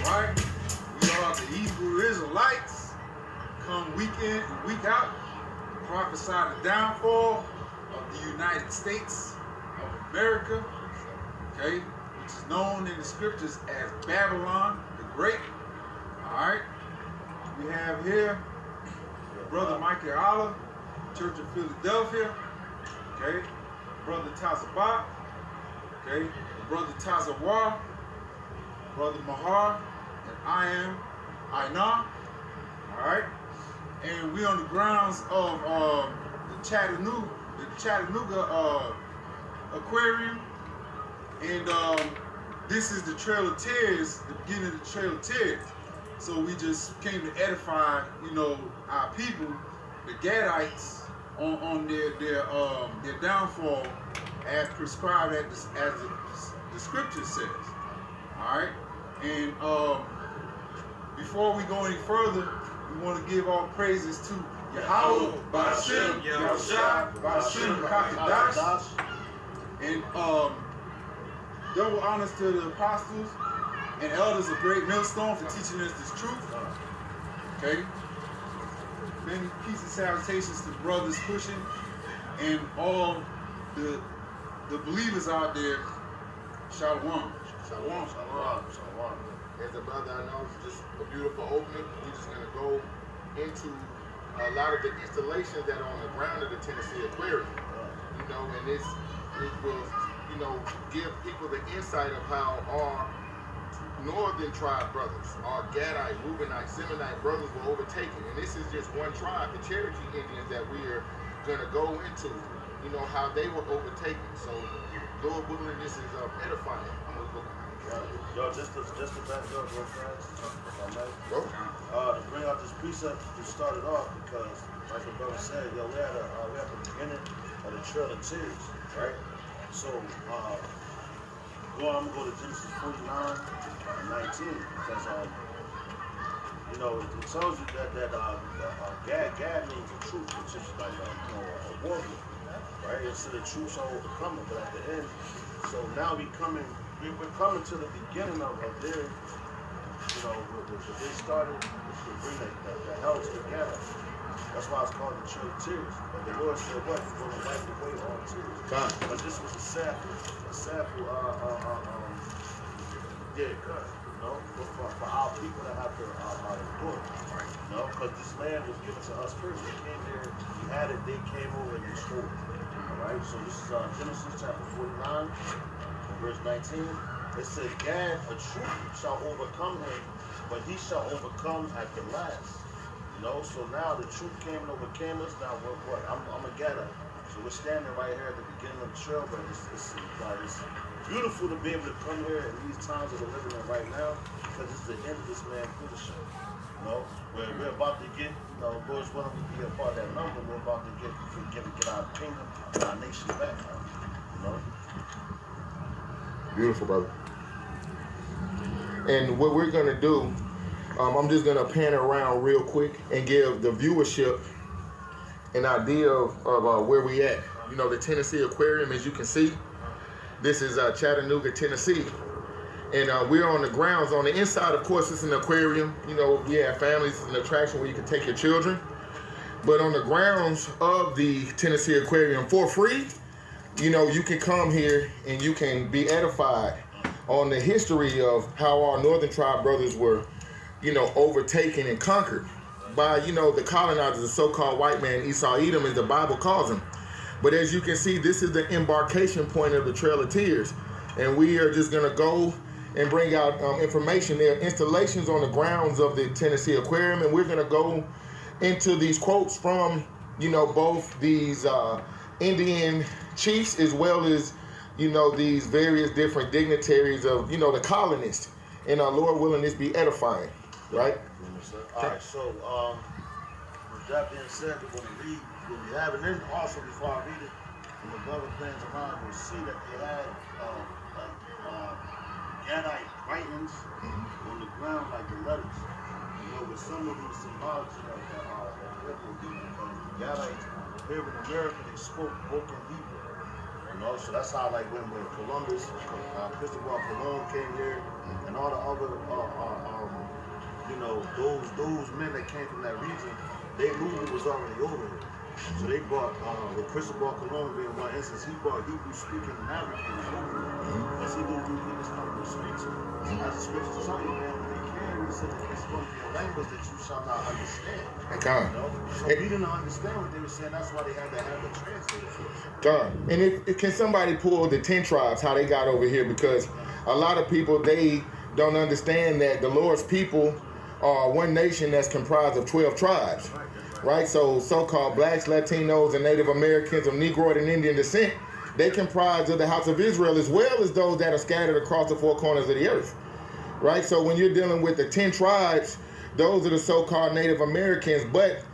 Alright? We are the Hebrew Israelites. Come week in and week out. Prophesy the downfall of the United States of America. Okay? Which is known in the scriptures as Babylon the Great. Alright? We have here Brother Michael Allah, Church of Philadelphia. Okay? Brother Tazabah. Okay? Brother Tazawar. Brother Mahar. And I am Ainar. Alright? And we on the grounds of the Chattanooga Aquarium. And this is the Trail of Tears, the beginning of the Trail of Tears. So we just came to edify, you know, our people, the Gadites, on their downfall as prescribed as the scripture says. All right, and before we go any further, we want to give all praises to Yahweh, Ba'ashem, Yahushua, Ba'ashem, Kakadash, and double honors to the apostles and elders of Great Millstone for teaching us this truth. Okay. Many peace and salutations to brothers pushing and all the believers out there. Shalom. Shalom, shalom, shalom. As a brother, I know it's just a beautiful opening. We're just going to go into a lot of the installations that are on the ground of the Tennessee Aquarium. You know, and it will, you know, give people the insight of how our northern tribe brothers, our Gadite, Reubenite, Simonite brothers were overtaken. And this is just one tribe, the Cherokee Indians, that we are going to go into, you know, how they were overtaken. So, Lord willing, this is edifying. I'm going to go. Yo, just to back up real fast, if I may. To bring out this precept to start it off, because, like the brother said, yo, we had the beginning of the Trail of Tears, right? So, I'm going to go to Genesis 49 and 19, because, you know, it tells you that Gad means the truth, which is like a warrior, right? It's the truth shall overcome it, but at the end, so now we're coming to the beginning of their, you know, what they started to bring the hell together. That's why it's called the Trail of Tears. But the Lord said, what? He's going to wipe away all tears. But this was a sample, you know, for our people that have to endure, you know, because this land was given to us first. They came here, we had it, they came over and destroyed it. All right, so this is Genesis chapter 49, verse 19. It says, Gad, a truth shall overcome him, but he shall overcome at the last. You know, so now the truth came and overcame us. Now what? I'm a Gadite. So we're standing right here at the beginning of the trail, but it's beautiful to be able to come here in these times that we're living in right now, because it's the end of this man foolishness. You know, where we're about to get, you know, Lord's willing to be a part of that number. We're about to get our kingdom and our nation back. You know. Beautiful, brother. And what we're gonna do, I'm just gonna pan around real quick and give the viewership an idea of where we at. You know, the Tennessee Aquarium, as you can see, this is Chattanooga, Tennessee. And we're on the grounds. On the inside, of course, it's an aquarium. You know, we have families. It's an attraction where you can take your children. But on the grounds of the Tennessee Aquarium for free, you know, you can come here and you can be edified on the history of how our northern tribe brothers were, you know, overtaken and conquered by, you know, the colonizers, the so-called white man, Esau Edom, as the Bible calls him. But as you can see, this is the embarkation point of the Trail of Tears. And we are just going to go and bring out information. There are installations on the grounds of the Tennessee Aquarium, and we're going to go into these quotes from, you know, both these Indian chiefs as well as, you know, these various different dignitaries of, you know, the colonists. And Lord willing, this be edifying, right? All right, so with that being said, we're going to read what we have. And then also, before I read it, when the brother plans around, we'll see that they had Gadite writings on the ground like the letters. You know, with some of these symbology that Hebrew people, because the Gadites here in America, they spoke broken Hebrew. You know, so that's how like when Columbus, Cristobal Colon came here, and all the other, you know, those men that came from that region, they movement was already over here. So they brought, with Cristobal Colon being one instance, he brought Hebrew-speaking navigators over here. Because he knew this kind of speak to. As the scriptures tell you, man, when they came, he said that it's going to be a language that you shall not understand. God. You know? So we didn't understand what they were saying. That's why they had to have a translator for us. God. And if can somebody pull the 10 tribes, how they got over here? Because a lot of people, they don't understand that the Lord's people are one nation that's comprised of 12 tribes. Right? So-called blacks, Latinos, and Native Americans of Negroid and Indian descent, they comprise of the house of Israel as well as those that are scattered across the four corners of the earth. Right? So when you're dealing with the 10 tribes, those are the so-called Native Americans. But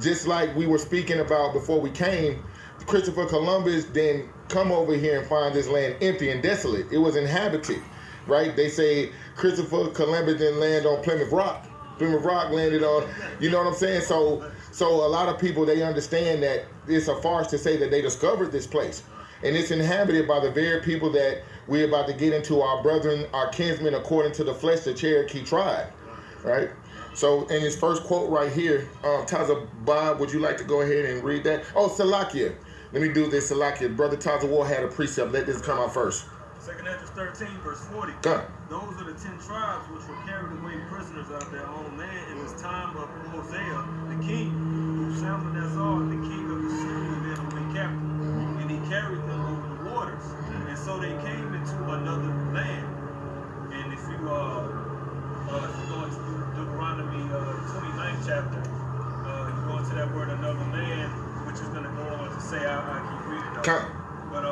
just like we were speaking about before we came, Christopher Columbus didn't come over here and find this land empty and desolate. It was inhabited. Right? They say Christopher Columbus didn't land on Plymouth Rock. Plymouth Rock landed on, you know what I'm saying? So a lot of people, they understand that it's a farce to say that they discovered this place. And it's inhabited by the very people that we're about to get into, our brethren, our kinsmen, according to the flesh, the Cherokee tribe, right? So in his first quote right here, Taza Bob, would you like to go ahead and read that? Oh, Salakia. Let me do this, Salakia. Brother Taza War had a precept. Let this come out first. 2nd Ezra 13, verse 40. Go. Those are the 10 tribes which were carried away prisoners out of their own land in this time of Hosea, the king, who Shalmaneser, the king of Assyria, led away captive. And he carried them over the waters. And so they came into another land. And if you go into Deuteronomy 29th chapter, you go into that word another land, which is going to go on to say, I keep reading it. But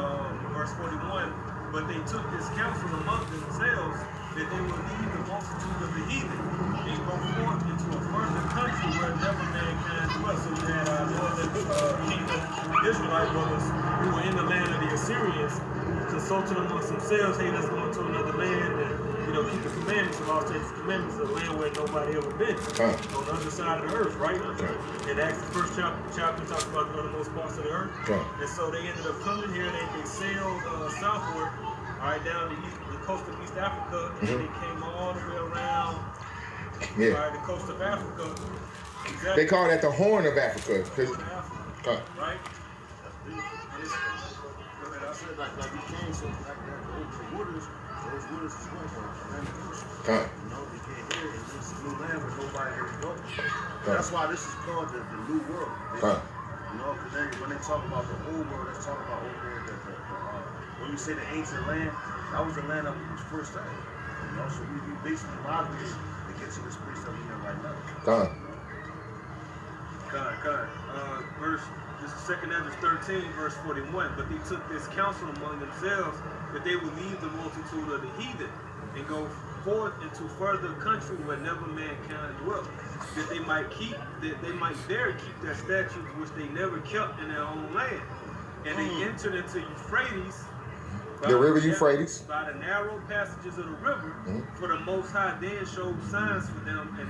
verse 41, but they took this counsel among themselves that they would leave the multitude of the heathen and go forth into a further country where never mankind dwelt. So you had our northern kingdom Israelite brothers who were in the land of the Assyrians, consulting amongst themselves, hey, let's go into another land and, you know, keep the commandments of all states. Commandments of a land where nobody ever been, on the other side of the earth, right? And Acts, the first chapter talks about the uttermost parts of the earth. And so they ended up coming here. They sailed southward, all right, down the coast of East Africa, and then they came all the way around, all right, the coast of Africa. Exactly. They call that the Horn of Africa. Right? I said like we came so like that over the waters, those waters is going for Atlantic Ocean. You know, we came here and this is new land where nobody ever go. That's why this is called the New World. You know, because then when they talk about the old world, they're talking about over there when you say the ancient land, that was the land that we was first at. You know, so we basically modeled this to get to this place that we in right now. This is 2nd Ezra 13, verse 41. But they took this counsel among themselves that they would leave the multitude of the heathen and go forth into further country where never mankind dwelt, that they might there keep their statutes which they never kept in their own land. And they entered into Euphrates, the river Euphrates, by the narrow passages of the river, for the Most High then showed signs for them and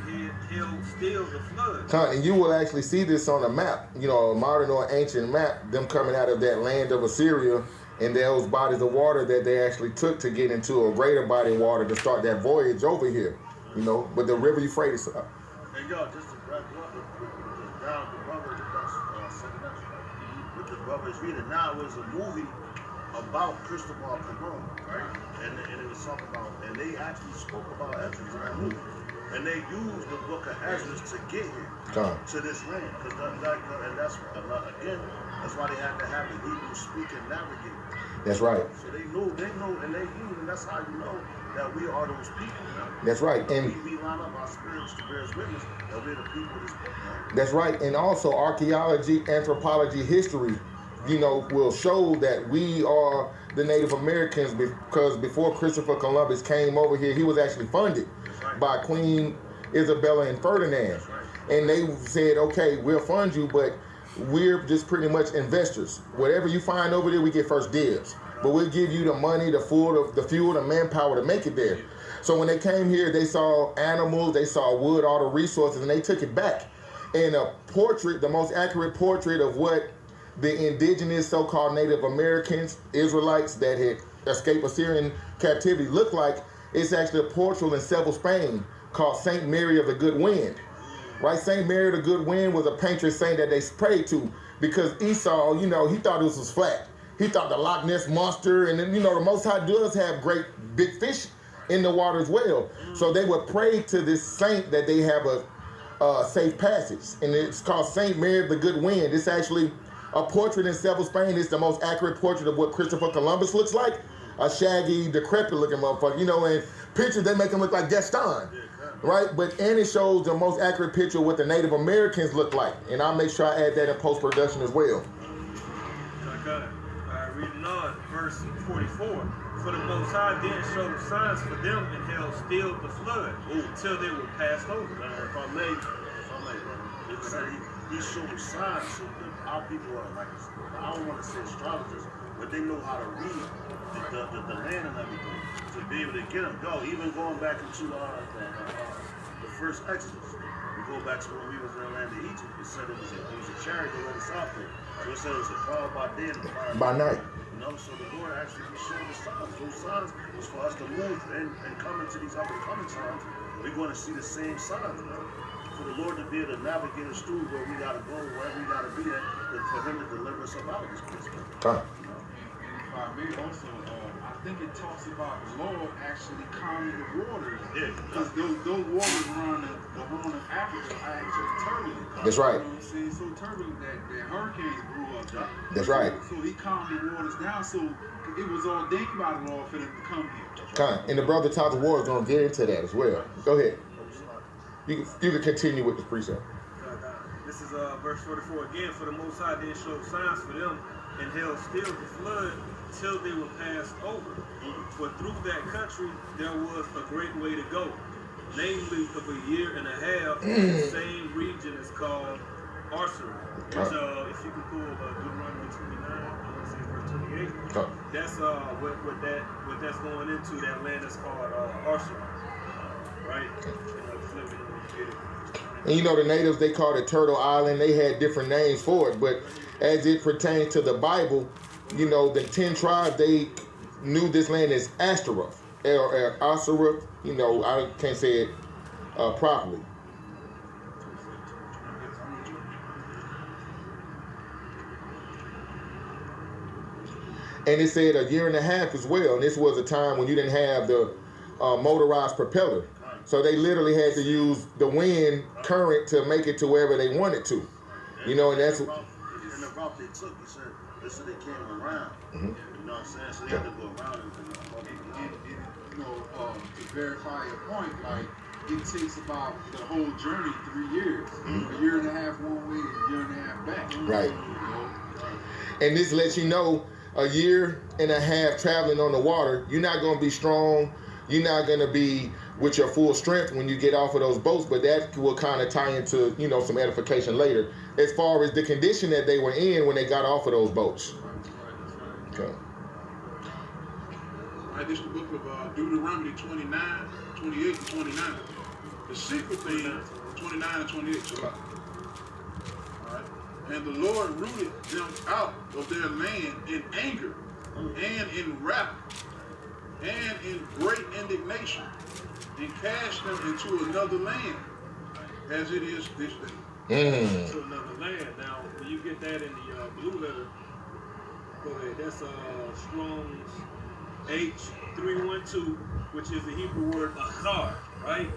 held still the flood. And you will actually see this on a map, you know, a modern or ancient map, them coming out of that land of Assyria and those bodies of water that they actually took to get into a greater body of water to start that voyage over here, you know. But the river Euphrates. And y'all, just to wrap up, the brother, that's 2nd Ezra. What the brother is reading now is a movie about Cristobal Colon, right? And it was talking about, and they actually spoke about Ezra in that movie. And they used the book of Ezra to get here to this land. And that's why they had to have the Hebrew speaking navigator. That's right. So they knew, and they knew, and that's how you know that we are those people. That's right. And we line up our spirits to bear witness that we're the people of this book. That's right. And also archaeology, anthropology, history, you know, will show that we are the Native Americans, because before Christopher Columbus came over here, he was actually funded by Queen Isabella and Ferdinand. And they said, okay, we'll fund you, but we're just pretty much investors. Whatever you find over there, we get first dibs. But we'll give you the money, the food, the fuel, the manpower to make it there. So when they came here, they saw animals, they saw wood, all the resources, and they took it back. And a portrait, the most accurate portrait of what the indigenous so-called Native Americans, Israelites that had escaped Assyrian captivity look like, it's actually a portrait in Seville, Spain, called Saint Mary of the Good Wind. Right? Saint Mary of the Good Wind was a patron saint that they prayed to because Esau, you know, he thought this was flat. He thought the Loch Ness monster, and then, you know, the Most High does have great big fish in the water as well. So they would pray to this saint that they have a safe passage. And it's called Saint Mary of the Good Wind. It's actually a portrait in Seville, Spain. It's the most accurate portrait of what Christopher Columbus looks like. A shaggy, decrepit looking motherfucker, you know, and pictures they make him look like Gaston. Right? But and it shows the most accurate picture of what the Native Americans look like. And I'll make sure I add that in post-production as well. I got it. All right, reading on, verse 44. For the Most High then showed signs for them and held still the flood until they were passed over. If I may, brother, it said he showed signs so that our people are like, I don't want to say astrologers, but they know how to read the land and everything to be able to get them go. Even going back into the first Exodus, we go back to when we was in the land of Egypt. It said it was a chariot that led us out there. So it said it was a cloud by day and a fire by night. You know, so the Lord actually showed the signs. Those signs was for us to move and come into these up and coming times. We're going to see the same signs, man. For the Lord to be able to navigate us through where we got to go, wherever we got to be at, and for Him to deliver us up out of this place, man. If I may also, I think it talks about the Lord actually calming the waters. Yeah. Because those waters around the horn of Africa are actually turbulent. That's right. You know what I'm saying? So turbulent that hurricanes grew up. That's right. So He calmed the waters down. So it was ordained by the Lord for them to come here. And the brother Todd Ward is going to get into that as well. Go ahead. You can continue with the precept. This is verse 44 again. For the Most High then showed signs for them and held still the flood till they were passed over. For through that country there was a great way to go, namely of a year and a half. The same region is called Arsaru. Which, if you can pull Deuteronomy 29, I want to say verse 28. That's what that's going into. That land is called Arsaru, right? And you know the natives, they called it Turtle Island. They had different names for it, but as it pertains to the Bible, you know, the 10 tribes, they knew this land as Ashtaroth, or Asaruth. You know, I can't say it properly. And it said a year and a half as well. And this was a time when you didn't have the motorized propeller. So they literally had to use the wind current to make it to wherever they wanted to. You know, and that's the route they took, they said they came around. You know what I'm saying? So they had to go around and you know, to verify your point, like it takes about the whole journey 3 years. A year and a half one way, a year and a half back. Right. You know? And this lets you know a year and a half traveling on the water, you're not going to be strong. You're not going to be with your full strength when you get off of those boats, but that will kind of tie into, you know, some edification later as far as the condition that they were in when they got off of those boats. Okay. Right, this is the book of Deuteronomy 29, 28 and 29. The secret thing, 29 and 28. So, all right. And the Lord rooted them out of their land in anger and in wrath and in great indignation, and cast them into another land, as it is this day. To another land. Now, when you get that in the blue letter, go ahead. That's Strong's H312, which is the Hebrew word achar, right?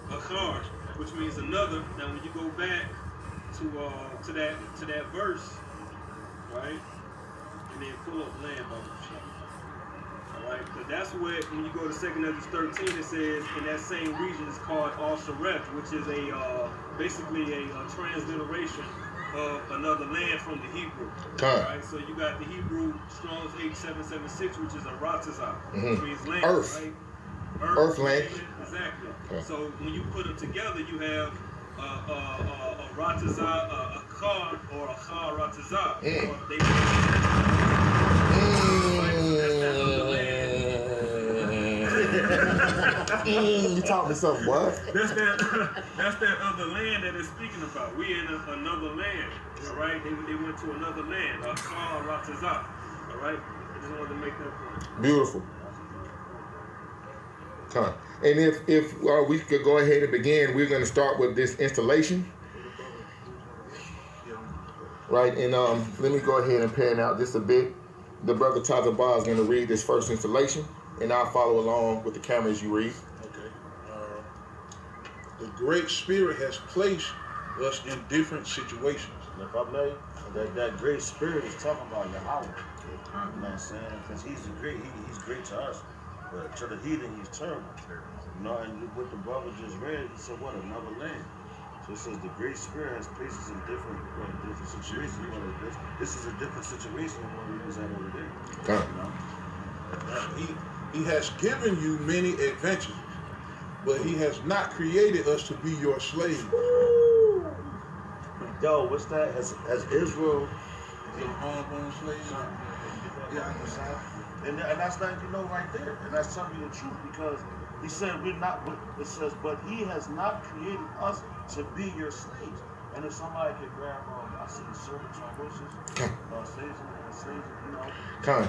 Achar, which means another. Now, when you go back to that verse, right, and then pull up land by Right, but that's what, when you go to 2 Ezra 13, it says in that same region it's called Al-Shareth, which is basically a transliteration of another land from the Hebrew. Right, so you got the Hebrew Strong's 8776, which is a Ratazah, which means land, Earth. right? Earth land. Exactly. So when you put them together, you have a Ratazah, a Kar, or a Kha Ratazah. That's that other land. You taught me something, what? That's that other land that it's speaking about. We in another land. All right, they went to another land. Saul Ratazah. All right, I just wanted to make that point. Beautiful. Come. And if we could go ahead and begin, we're going to start with this installation. Right, and let me go ahead and pan out just a bit. The brother Tazabah is going to read this first installation, and I'll follow along with the camera as you read. Okay. The Great Spirit has placed us in different situations. And if I may, that great spirit is talking about Yahweh. You know what I'm saying? Because he's great to us, but to the heathen he's terrible. You know, and what the brother just read, he said, what, another land? So it says the Great Spirit has places in different situations. This is a different situation than what we was at over there. Okay. You know? He has given you many adventures, but he has not created us to be your slave. Yo, what's that? Has Israel Your homeborn slave? and that's not, you know, right there. And that's telling you the truth, because he said we're not, it says, but he has not created us to be your slaves. And if somebody could grab, I see the servants on horses, slaves, you know. Come.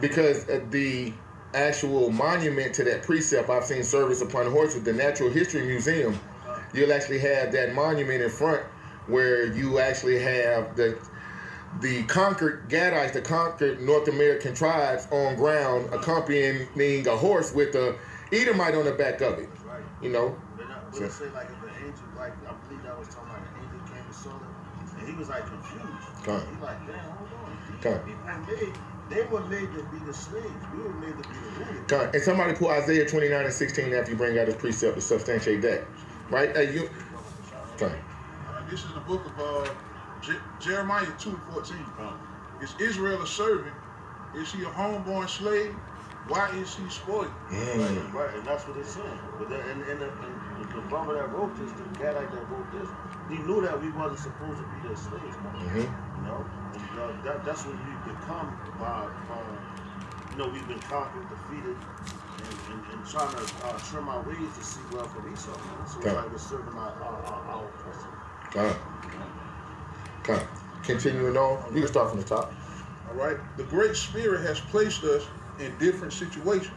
Because the actual monument to that precept, I've seen service upon horses, the Natural History Museum, you'll actually have that monument in front where you actually have the conquered Gadites, the conquered North American tribes on ground accompanying a horse with a Edomite on the back of it. Right. You know? But it say like if an angel, like I believe that was talking about an angel came and saw them, and he was like confused. Come. He like, damn, hold on. These Come. people they were made to be the slaves. We were made to be the rulers. Come. And somebody pull Isaiah 29:16 after you bring out this precept to substantiate that. Right? Come. This is the book of Jeremiah 2:14. Is Israel a servant? Is he a homeborn slave? Why is he spoiled? Right, and that's what it's saying. But then, and the brother that wrote this, the Gadite that wrote this, he knew that we wasn't supposed to be their slaves, man. You know, and, that's what we become by, you know, we've been conquered, defeated, and trying to trim our ways to see well from Esau, man. So it's like we're serving our oppressor. Come. Continuing on, you can start from the top. All right. The Great Spirit has placed us in different situations.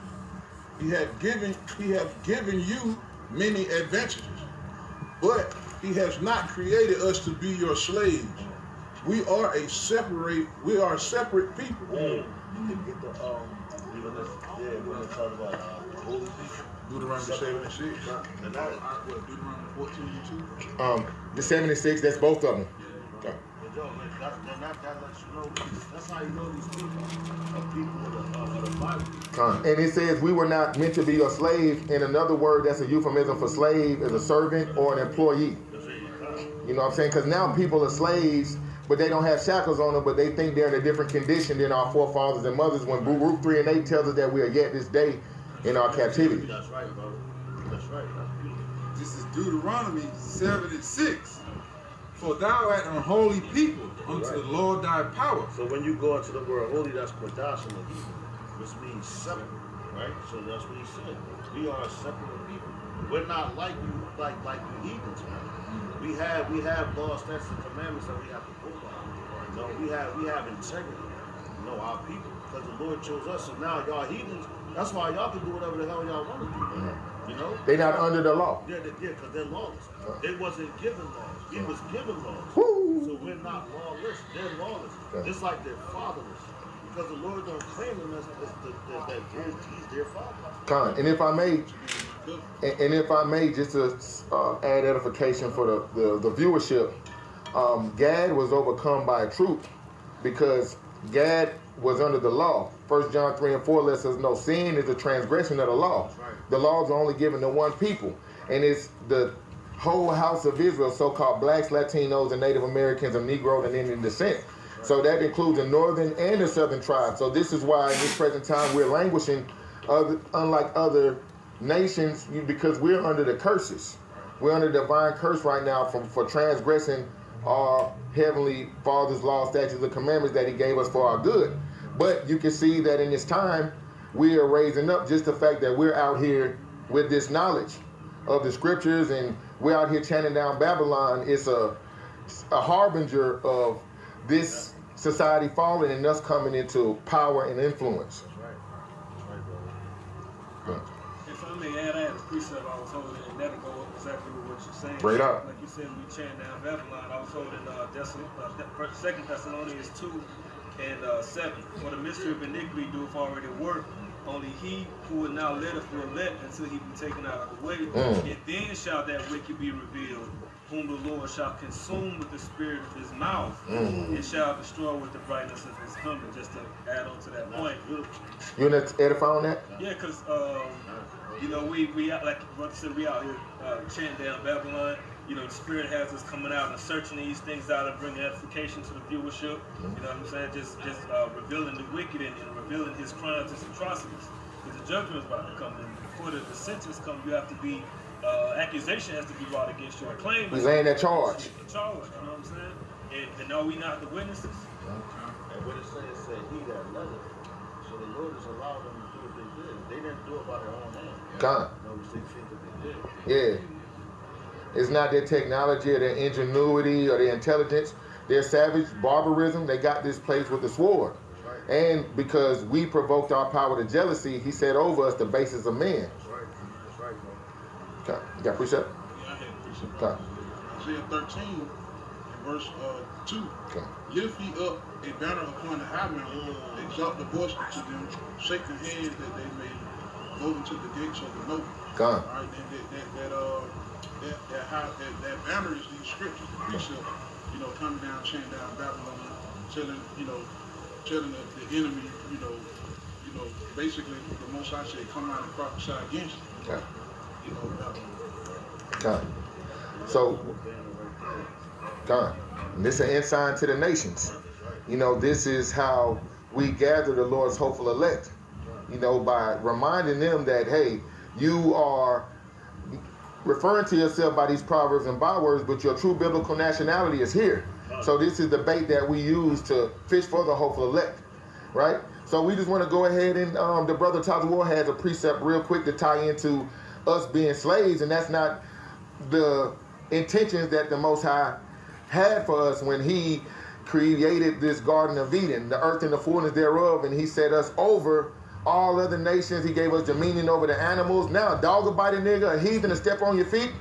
He have given you many advantages, but he has not created us to be your slaves. We are separate people. You can get the when they talk about holy people. Deuteronomy 76. And that, Deuteronomy 14:2. The 76, that's both of them. Okay. Yo, man, that lets you know. That's how you know these people are people of the Bible. And it says we were not meant to be your slave. In another word, that's a euphemism for slave as a servant or an employee. You know what I'm saying? Because now people are slaves, but they don't have shackles on them, but they think they're in a different condition than our forefathers and mothers when Ruth 3:8 tells us that we are yet this day in our captivity. That's right, brother. That's right. That's beautiful. This is Deuteronomy 7:6. For thou art an holy people unto the Lord thy power. So when you go into the word holy, that's Kodash in the Hebrew, which means separate, right? So that's what he said. We are a separate people. We're not like you, like you heathens, man. We have laws, statutes, and commandments that we have to go by. You know, we have integrity. You know, our people, because the Lord chose us. So now y'all heathens. That's why y'all can do whatever the hell y'all want to do. Man. You know, they're not under the law. Yeah, because they're lawless. They wasn't given laws. He was given laws. Woo. So we're not lawless. They're lawless. Just like they're fatherless. Because the Lord don't claim them as that he's their father. And if I may, just to add edification for the viewership, Gad was overcome by truth because Gad was under the law. 1 John 3:4 lets us know sin is a transgression of the law. Right. The laws are only given to one people, and it's the whole house of Israel, so-called blacks, Latinos, and Native Americans of Negro and Indian descent. Right. So that includes the northern and the southern tribes. So this is why in this present time we're languishing, unlike other nations, because we're under the curses. We're under divine curse right now for transgressing our Heavenly Father's law, statutes, and commandments that He gave us for our good. But you can see that in this time, we are raising up. Just the fact that we're out here with this knowledge of the scriptures and we're out here chanting down Babylon, it's a harbinger of this society falling and us coming into power and influence. That's right. That's right, brother. If I may add, I had a precept I was holding, and that'll go up exactly with what you're saying. Straight up. Like you said, we chant down Babylon. I was holding 2 Thessalonians 2 and 7. For the mystery of iniquity doeth already work. Only he who will now letteth will let until he be taken out of the way. And then shall that wicked be revealed, whom the Lord shall consume with the spirit of his mouth, and shall destroy with the brightness of his coming. Just to add on to that point. You want to edify on that? Yeah, because you know, we out, like Brother said, we out here chanting down Babylon. You know, the Spirit has us coming out and searching these things out and bringing edification to the viewership. You know what I'm saying? Just revealing the wicked and revealing his crimes and atrocities. Because the judgment is about to come. And before the sentence comes, you have to be, accusation has to be brought against you. A claim. He's laying that charge. Charge, you know what I'm saying? And are we not the witnesses? And what it says, he that loveth. So the Lord has allowed them to do what they did. They didn't do it by their own hand. God. No, they think that they did. Yeah. It's not their technology or their ingenuity or their intelligence. Their savage barbarism, they got this place with the sword. Right. And because we provoked our power to jealousy, he set over us the basis of men. That's right. That's right, bro. Okay. You got precept? Yeah, I had Precept. Okay. Isaiah 13, and verse 2. Okay. Lift ye up a banner upon the highway, exalt the voice to them, shake the hands that they may go into the gates of the noble. Come. All right, that banner is these scriptures, the precept, you know, coming down, chanting down Babylon, telling the enemy, you know, basically the Most High said, come out and prophesy against you. Okay. You know, Okay. So, God, this is an ensign to the nations. You know, this is how we gather the Lord's hopeful elect. You know, by reminding them that, hey, you are referring to yourself by these proverbs and bywords, but your true biblical nationality is here. So this is the bait that we use to fish for the hopeful elect, right? So we just want to go ahead and the brother Tazawar has a precept real quick to tie into us being slaves, and that's not the intentions that the Most High had for us when he created this Garden of Eden, the earth and the fullness thereof, and he set us over all other nations. He gave us dominion over the animals. Now a dog will bite a nigga, a heathen to step on your feet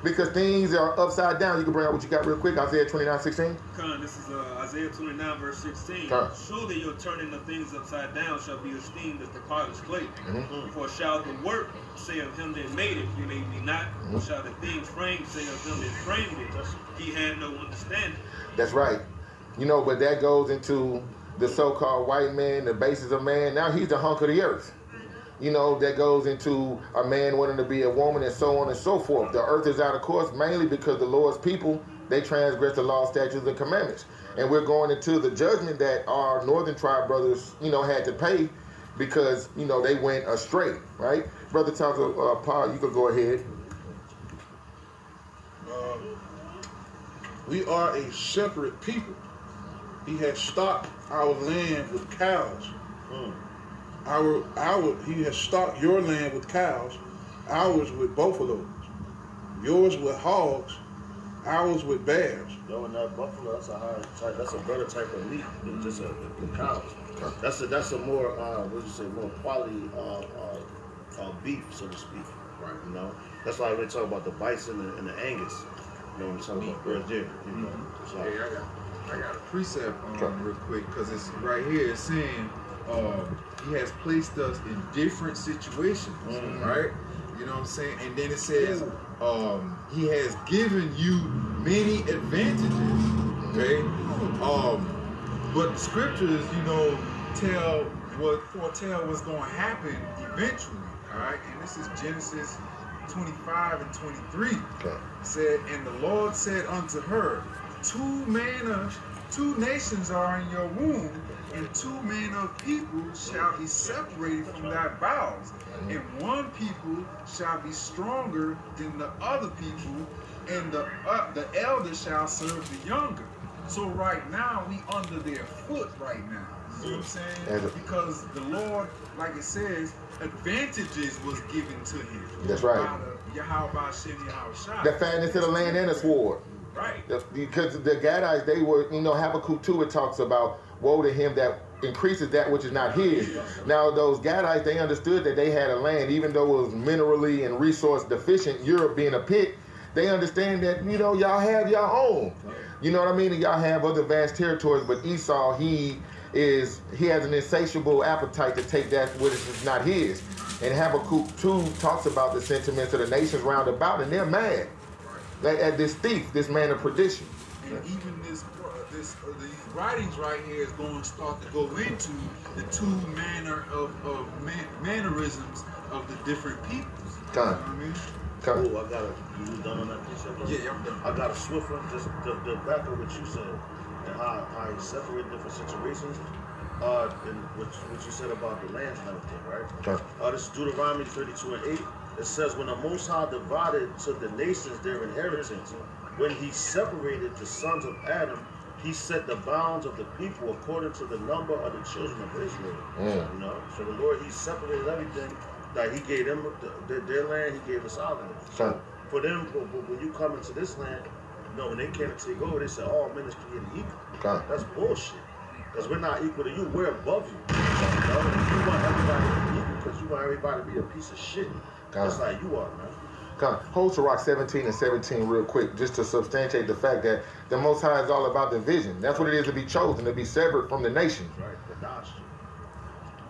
because things are upside down. You can bring out what you got real quick. Isaiah 29:16. This is Isaiah 29 verse 16. Surely your turning the things upside down shall be esteemed as the potter's clay. For shall the work say of him that made it, he made me not. Or shall the things framed say of him that framed it, he had no understanding. That's right. You know, but that goes into the so-called white man, the basis of man. Now he's the hunk of the earth. You know, that goes into a man wanting to be a woman and so on and so forth. The earth is out of course mainly because the Lord's people, they transgress the law, statutes, and commandments. And we're going into the judgment that our northern tribe brothers, you know, had to pay because, you know, they went astray, right? Brother Paul, you could go ahead. we are a separate people. He has stocked our land with cows. He has stocked your land with cows, ours with buffaloes, yours with hogs, ours with bears. No, and that buffalo, that's a higher type. That's a better type of meat than just the cows. That's a more more quality beef, so to speak. Right. You know, that's why we talk about the bison and the Angus. You know what I'm talking about? Right there. You know. So, I got a precept real quick because it's right here. It's saying he has placed us in different situations, right? You know what I'm saying? And then it says he has given you many advantages, okay? But the scriptures, you know, foretell what's going to happen eventually, all right? And this is Genesis 25 and 23. It said, and the Lord said unto her, two nations are in your womb, and 2 manner of people shall be separated from thy bowels, and one people shall be stronger than the other people, and the elder shall serve the younger. So right now we under their foot right now. See what I'm saying? As a- Because the Lord, like it says, advantages was given to him. That's right. By the Yahweh Shem Yahweh The fatness of the land and the sword. Right. Because the Gadites, they were, Habakkuk 2, it talks about woe to him that increases that which is not his. Now, those Gadites, they understood that they had a land, even though it was minerally and resource deficient, Europe being a pit, they understand that, y'all have your own. You know what I mean? And y'all have other vast territories, but Esau, he has an insatiable appetite to take that which is not his. And Habakkuk 2 talks about the sentiments of the nations round about, and they're mad at this thief, this man of perdition. And even these writings right here is going to start to go into the two mannerisms of the different peoples. You know what I mean? Oh, I got you done on that piece of Yeah, I'm done. I got a swift one, just the back of what you said, and how he separated different situations, and what you said about the lands and everything, right? This is Deuteronomy 32 and 8. It says, when the Most High divided to the nations their inheritance, when he separated the sons of Adam, he set the bounds of the people according to the number of the children of Israel. You know, so the Lord, he separated everything. That he gave them their land, he gave us our land. So for them, when you come into this land, when they came to take over, they said all men is created equal. That's bullshit. Because we're not equal to you, we're above you. You want everybody to be equal because you want everybody to be a piece of shit. That's like you are, man. Hold to Rock 17 and 17 real quick, just to substantiate the fact that the Most High is all about division. That's what it is to be chosen, to be severed from the nations. Right, the doctrine.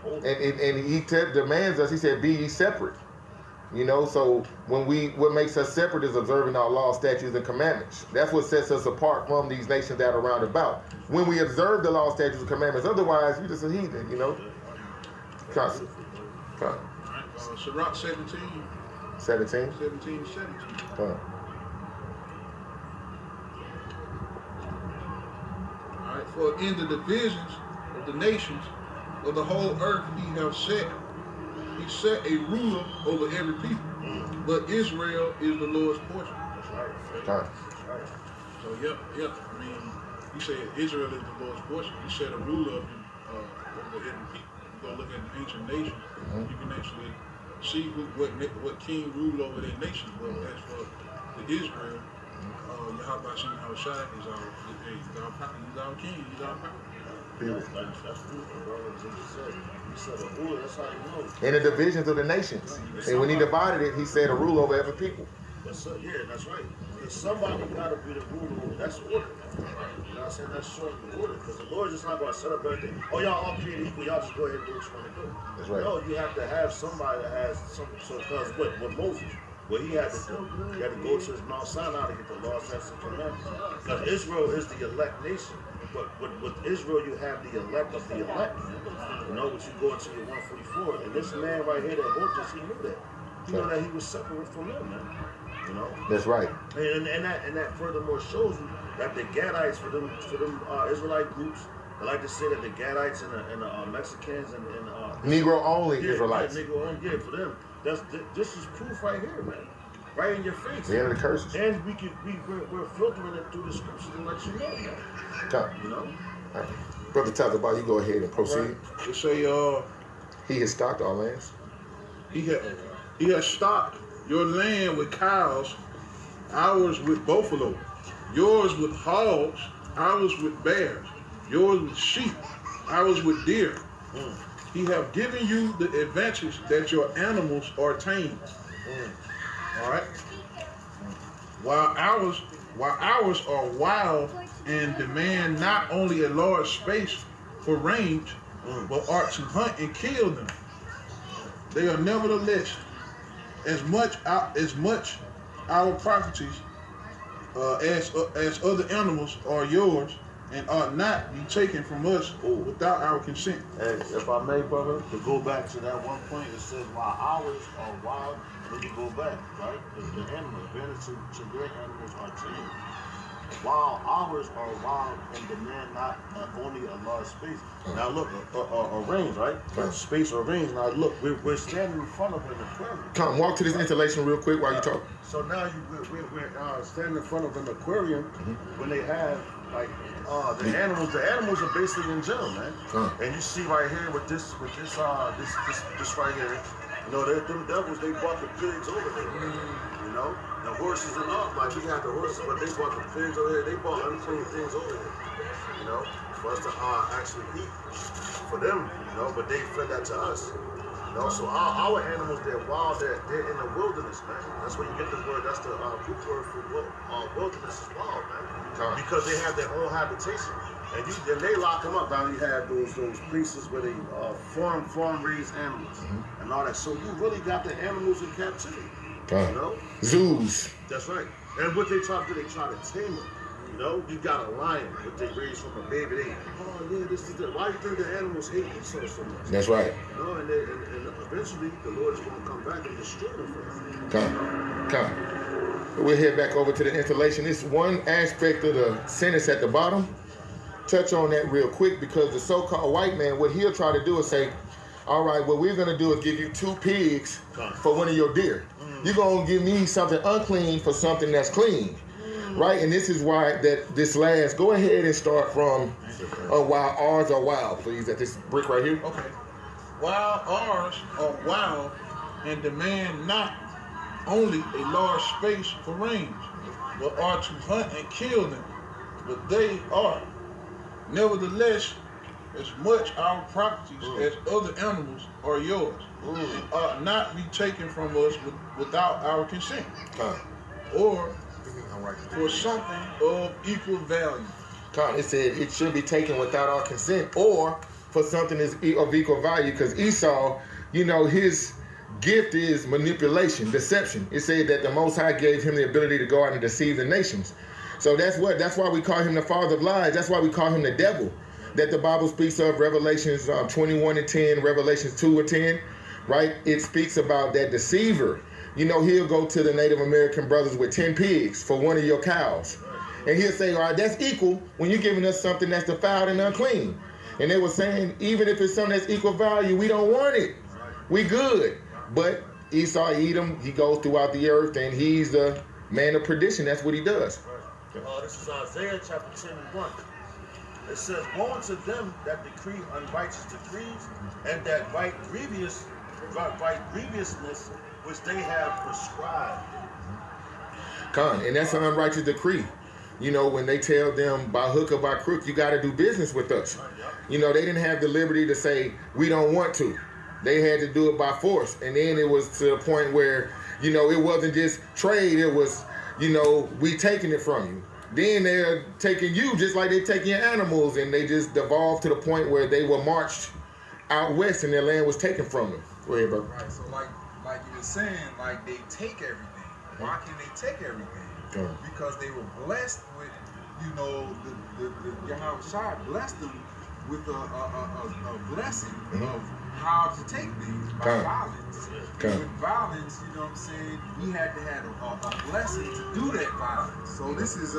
And he demands us, he said, be ye separate. So what makes us separate is observing our law, statutes, and commandments. That's what sets us apart from these nations that are round about. When we observe the law, statutes, and commandments, otherwise you're just a heathen, Constant. All right, Sirach 17. 17? 17. All right, for in the divisions of the nations of the whole earth he set a ruler over every people. But Israel is the Lord's portion. That's right. So yeah. I mean, he said Israel is the Lord's portion. He set a ruler over every people. You go look at the ancient nations, you can actually see what king ruled over their nation. But as for the Israel, Yahweh Shem Yahweh is our king, he's our power. That's beautiful, bro. He said a ruler, that's how you know. And the divisions of the nations. And when he divided it, he said a rule over every people. Yeah, that's right. Because somebody got to be the ruler. That's order. You know what I'm saying? That's showing the order. Because the Lord's just not going to set up everything. Oh, y'all all created equal. Y'all just go ahead and do what you want to do. That's right. No, you have to have somebody that has some. So, because what Moses, what he had to do, he had to go to his Mount Sinai to get the law, statutes, and commandments. Because Israel is the elect nation. But with Israel, you have the elect of the elect. But you go into your 144, and this man right here that wrote this, he knew that. He knew that he was separate from them, man. That's right. And that furthermore shows you that the Gadites, for them Israelite groups, they like to say that the Gadites and the Mexicans and Negro only Israelites. Negro only, yeah, for them. This is proof right here, man. Right in your face. The end of the curses. And we're filtering it through the scriptures to let you know, man. Right. Brother Tazabah, you go ahead and proceed. Right. They say he has stocked our lands. He has stocked your land with cows, ours with buffalo, yours with hogs, ours with bears, yours with sheep, ours with deer. He have given you the advantage that your animals are tamed. All right. While ours are wild and demand not only a large space for range, but are to hunt and kill them. They are nevertheless as much our properties as other animals are yours, and ought not be taken from us without our consent. And if I may, brother, to go back to that one point, it says while ours are wild, when you go back, right? The animals, better to their animals are tamed. while ours are wild and demand not only a large space. Now look, a range, right? Space or range. Now look, we're standing in front of an aquarium. Come, walk to this installation real quick while you talk. So now we're standing in front of an aquarium when they have like the animals. The animals are basically in jail, man. And you see right here with this right here. You know, them devils, they brought the pigs over there. You know, the horses and all. Like we had the horses, but they brought the pigs over here. They brought unclean things over here. You know, for us to actually eat for them. You know, but they fed that to us. You know, so our animals, they're wild. They're in the wilderness, man. That's where you get the word. That's the Greek word for wilderness is wild, man. Because they have their own habitation. And they lock them up. Now you have those places where they farm raised animals and all that. So you really got the animals in captivity. You know? Zoos. That's right. And what they try to do, they try to tame them. You know, you got a lion, what they raised from a baby. This is why do you think the animals hate Esau so much? That's right. You know, and eventually the Lord is going to come back and destroy them. Come. We'll head back over to the installation. It's one aspect of the sentence at the bottom. Touch on that real quick, because the so-called white man, what he'll try to do is say, all right, what we're going to do is give you 2 pigs for one of your deer. You're going to give me something unclean for something that's clean. Right? And this is why that this last, go ahead and start from while ours are wild, please, at this brick right here. Okay. While ours are wild and demand not only a large space for range, but are to hunt and kill them, but they are. Nevertheless, as much our properties as other animals are yours, and ought not be taken from us without our consent, or for something of equal value. It said it should be taken without our consent, or for something of equal value, because Esau, you know, his gift is manipulation, deception. It said that the Most High gave him the ability to go out and deceive the nations. So that's why we call him the father of lies. That's why we call him the devil, that the Bible speaks of. Revelations 21:10, Revelations 2:10, right? It speaks about that deceiver. You know, he'll go to the Native American brothers with 10 pigs for one of your cows. And he'll say, all right, that's equal when you're giving us something that's defiled and unclean. And they were saying, even if it's something that's equal value, we don't want it. We good. But Esau, Edom, he goes throughout the earth, and he's the man of perdition. That's what he does. This is Isaiah chapter 10:1. It says, woe unto them that decree unrighteous decrees, and that write grievousness which they have prescribed. And that's an unrighteous decree. You know, when they tell them by hook or by crook, you got to do business with us. You know, they didn't have the liberty to say, we don't want to. They had to do it by force. And then it was to the point where, you know, it wasn't just trade. It was, you know, we taking it from you. Then they're taking you just like they're taking your animals. And they just devolved to the point where they were marched out west and their land was taken from them. Go ahead, bro. Right, so like you were saying, like they take everything. Why can they take everything? Because they were blessed with, you know, the Yahweh Shai blessed them with a blessing of how to take things by violence. With violence, you know what I'm saying, we had to have a blessing to do that violence. So this is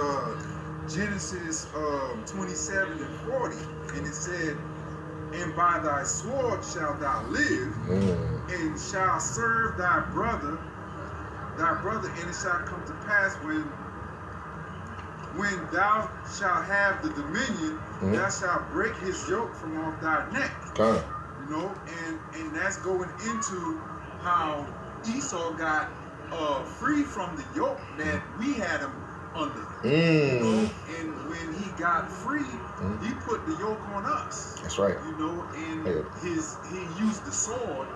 Genesis 27:40, and it said, and by thy sword shalt thou live, and shalt serve thy brother, and it shall come to pass when thou shalt have the dominion, thou shalt break his yoke from off thy neck. You know, and that's going into how Esau got free from the yoke that we had him under. You know, and when he got free, he put the yoke on us. That's right. You know, and he used the sword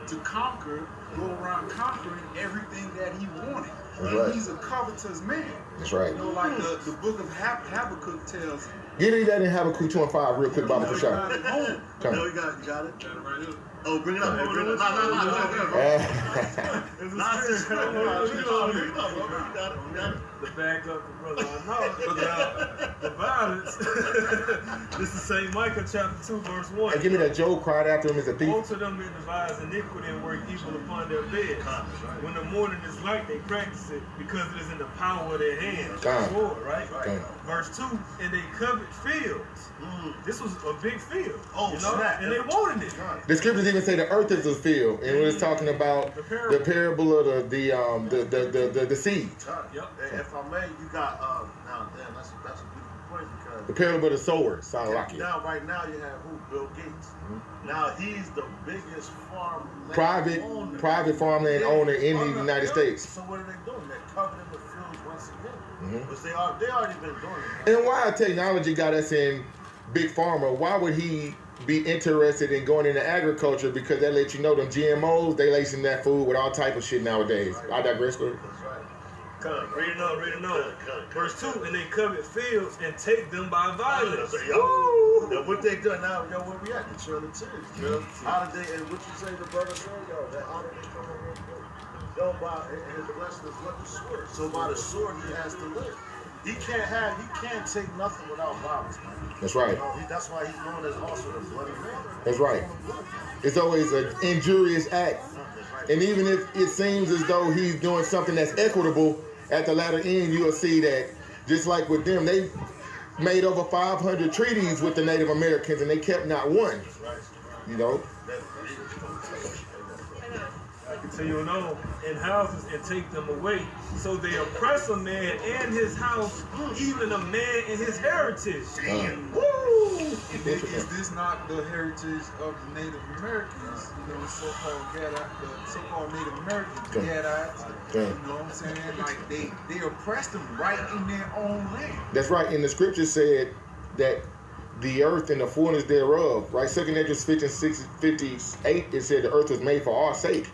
to conquer, go around conquering everything that he wanted. And he's a covetous man. That's right. You know, like the book of Habakkuk tells. Give me that in Habakkuk 2:5 real quick, Baba Kushai. No, you got it. Got it right here. Oh, bring it up. Bring it up. No. It's a Nonsense. spirit. You got it. The back up the brother. I know. The violence. This is St. Micah chapter 2, verse 1. And give me that Job cried after him as a thief. Woe to them that devise iniquity and work evil upon their beds. When the morning is light, they practice it because it is in the power of their hands. Sword, right? Verse 2, and they covet fields. This was a big field. Oh, snap. And they wanted it. The scriptures even say the earth is a field, and it was talking about the parable of the seed. Yep. If I may, you got now damn, that's a beautiful point because The parable of the sower sounded like it. now right now you have who? Bill Gates. Now he's the biggest farmland Private farmland owner in the United States. So what are they doing? They're covering the fields once again. Because they already been doing it. And why technology got us in big pharma, why would he be interested in going into agriculture? Because that lets you know them GMOs, they lacing that food with all type of shit nowadays. I digress. That's right. Read it on. Verse 2, and they covet fields and take them by violence. Now what they done now, yo, where we at? The Trail of Tears. How did they, and what you say the brother said, yo, that how did they come over here? Yo, by his blessing is like the sword. So by the sword he has to live. He can't take nothing without violence, man. That's right. You know, that's why he's known as also the bloody man. That's right. It's always an injurious act. And even if it seems as though he's doing something that's equitable, at the latter end, you'll see that just like with them, they made over 500 treaties with the Native Americans and they kept not one. You know? Continue on in houses and take them away. So they oppress a man and his house, even a man and his heritage. Woo! Is this not the heritage of the Native Americans? You know, the so-called Native Americans, Gadites. You know what I'm saying? Like they oppressed them right in their own land. That's right. And the scripture said that the earth and the fullness thereof, right? 2 Corinthians 58, it said the earth was made for our sake.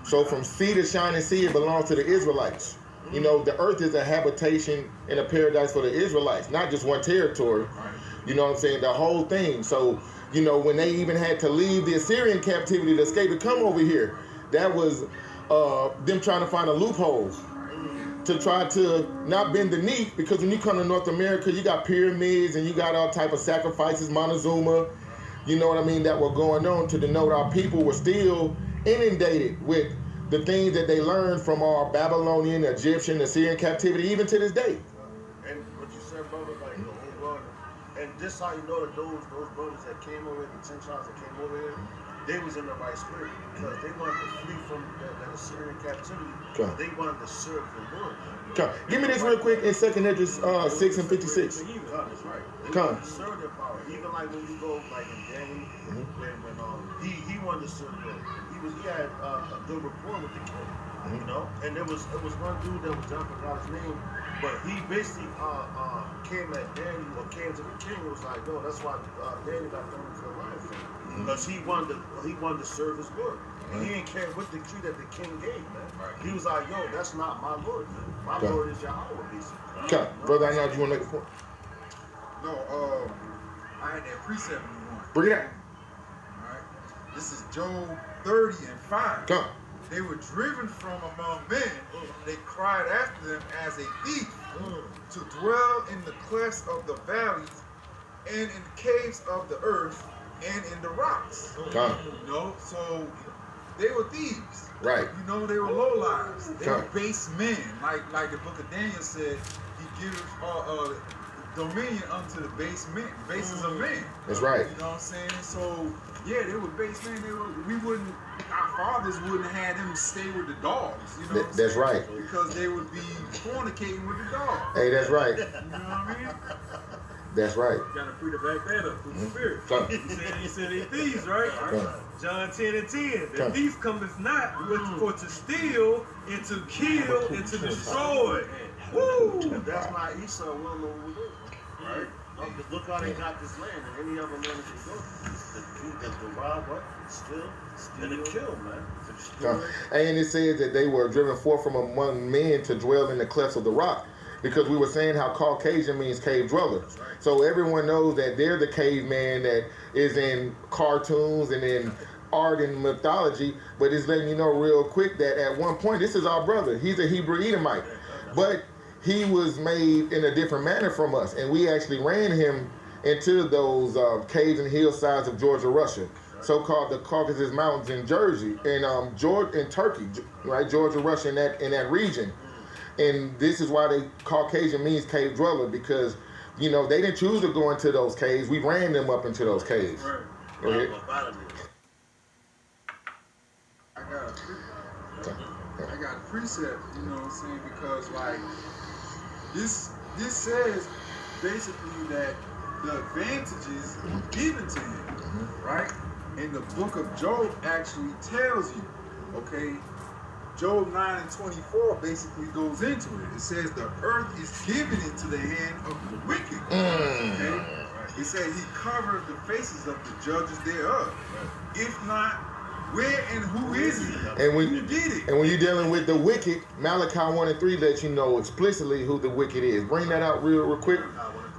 So from sea to shining sea, it belongs to the Israelites. You know, the earth is a habitation and a paradise for the Israelites, not just one territory. You know what I'm saying? The whole thing. So, you know, when they even had to leave the Assyrian captivity to escape and come over here, that was them trying to find a loophole to try to not bend the knee, because when you come to North America, you got pyramids and you got all type of sacrifices, Montezuma, you know what I mean, that were going on to denote our people were still inundated with the things that they learned from our Babylonian, Egyptian, Assyrian captivity, even to this day. And what you said, brother, like the whole world, and this how you know that those brothers that came over here, the 10 tribes that came over here, they was in the right spirit because they wanted to flee from that Assyrian captivity. They wanted to serve the Lord. Give me this real quick in 2 Edges 6 and 56. That's right. They wanted to serve their power. Even like when you go like in Daniel, when he wanted to serve the Lord. He had a good rapport with the king, you know. And there was one dude that was I forgot his name, but he basically came at Daniel or came to the king and was like, yo, that's why Daniel got thrown into the lion's den. Because he wanted to serve his Lord. And he didn't care what decree that the king gave, man. He was like, yo, that's not my Lord, man. My Lord is Yahweh, basically. Okay, brother, I know you want to make a point. No, I had that precept you want. Bring it out. Alright. This is Job 30 and 5. Come. They were driven from among men. They cried after them as a thief to dwell in the clefts of the valleys and in the caves of the earth and in the rocks. Come. You know, so they were thieves. Right. You know, they were low lives. They were Come. base men. Like the book of Daniel said, he gives dominion unto the bases of men. That's right. You know what I'm saying? So yeah, they were base men. Our fathers wouldn't have had them stay with the dogs. You know what I'm That's saying? right. Because they would be fornicating with the dogs. Hey, that's right. You know what I mean? That's right. Got to free to back that up through the spirit. Come. He said they thieves, right? John 10 and 10. The thief cometh not but for to steal and to kill and to destroy. Woo! If that's not Esau, we don't know who it is. Right? Because look how they got this land, and any other land that they go. The rob, what? Steal, and to kill, man. And it says that they were driven forth from among men to dwell in the clefts of the rock. Because we were saying how Caucasian means cave dweller. So everyone knows that they're the caveman that is in cartoons and in art and mythology, but it's letting you know real quick that at one point, this is our brother. He's a Hebrew Edomite, but he was made in a different manner from us, and we actually ran him into those caves and hillsides of Georgia, Russia, so-called the Caucasus Mountains in Jersey, and Turkey, right? Georgia, Russia, in that region. And this is why Caucasian means cave dweller, because they didn't choose to go into those caves. We ran them up into those caves. Right. Go ahead. I got a precept, you know what I'm saying? Because like this says basically that the advantages given to him, right? And the book of Job actually tells you, okay, Job 9 and 24 basically goes into it. It says the earth is given into the hand of the wicked. Okay? It says he covered the faces of the judges thereof. If not, where and who is he? And when Who did it? And when you're dealing with the wicked, Malachi 1 and 3 lets you know explicitly who the wicked is. Bring that out real quick,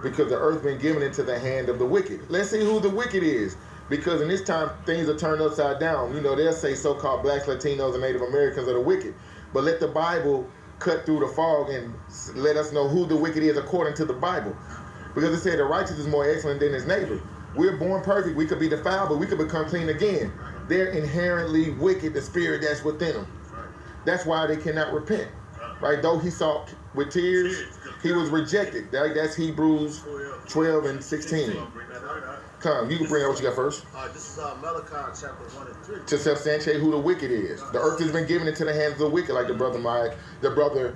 because the earth been given into the hand of the wicked. Let's see who the wicked is, because in this time things are turned upside down. They'll say so-called blacks, Latinos, and Native Americans are the wicked, but let the Bible cut through the fog and let us know who the wicked is according to the Bible, because it said the righteous is more excellent than his neighbor. We're born perfect. We could be defiled, but we could become clean again. They're inherently wicked, the spirit that's within them. That's why they cannot repent. Right? Though he sought with tears, he was rejected. That's Hebrews 12 and 16. Come, you can bring out what you got first. This is Malachi chapter 1 and 3. To substantiate who the wicked is. The earth has been given into the hands of the wicked, like the brother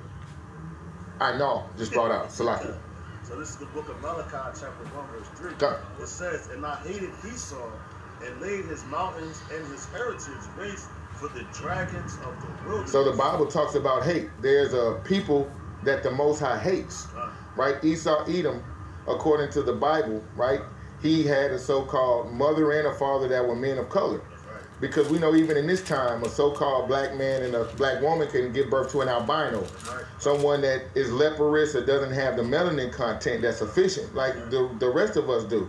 I know just brought out. Salaki. So this is the book of Malachi chapter 1 verse 3. Come. It says, and I hated Esau and laid his mountains and his heritage waste for the dragons of the wilderness. So the Bible talks about hate. There's a people that the Most High hates, right? Esau, Edom, according to the Bible, right? He had a so-called mother and a father that were men of color. Because we know even in this time, a so-called black man and a black woman can give birth to an albino. Someone that is leprous or doesn't have the melanin content that's sufficient, like the rest of us do.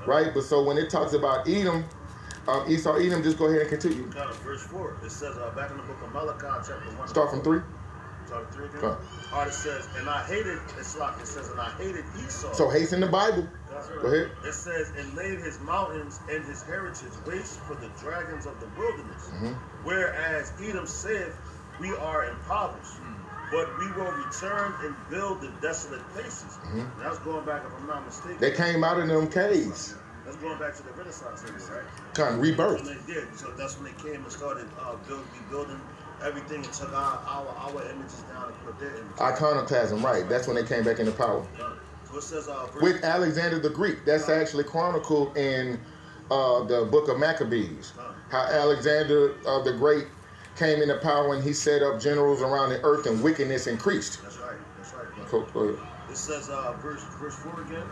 Right? But so when it talks about Edom, Esau, Edom, just go ahead and continue. Verse 4, it says back in the book of Malachi chapter 1. Start from 3. Start from 3 again? It says, and I hated, it says, and I hated Esau. So hate's in the Bible. Go ahead. It says, and laid his mountains and his heritage waste for the dragons of the wilderness. Whereas Edom said, we are impoverished, but we will return and build the desolate places. That's going back, if I'm not mistaken. They came out of them caves. That's going back to the Renaissance era, right? Kind of rebirth. And they did. So that's when they came and started rebuilding everything and took our images down and put their images. Iconoclasm, right. That's when they came back into power. So it says, with Alexander the Greek. That's actually chronicled in the book of Maccabees. How Alexander the Great came into power when he set up generals around the earth and wickedness increased. That's right. That's right. Cool. It says, verse 4 again.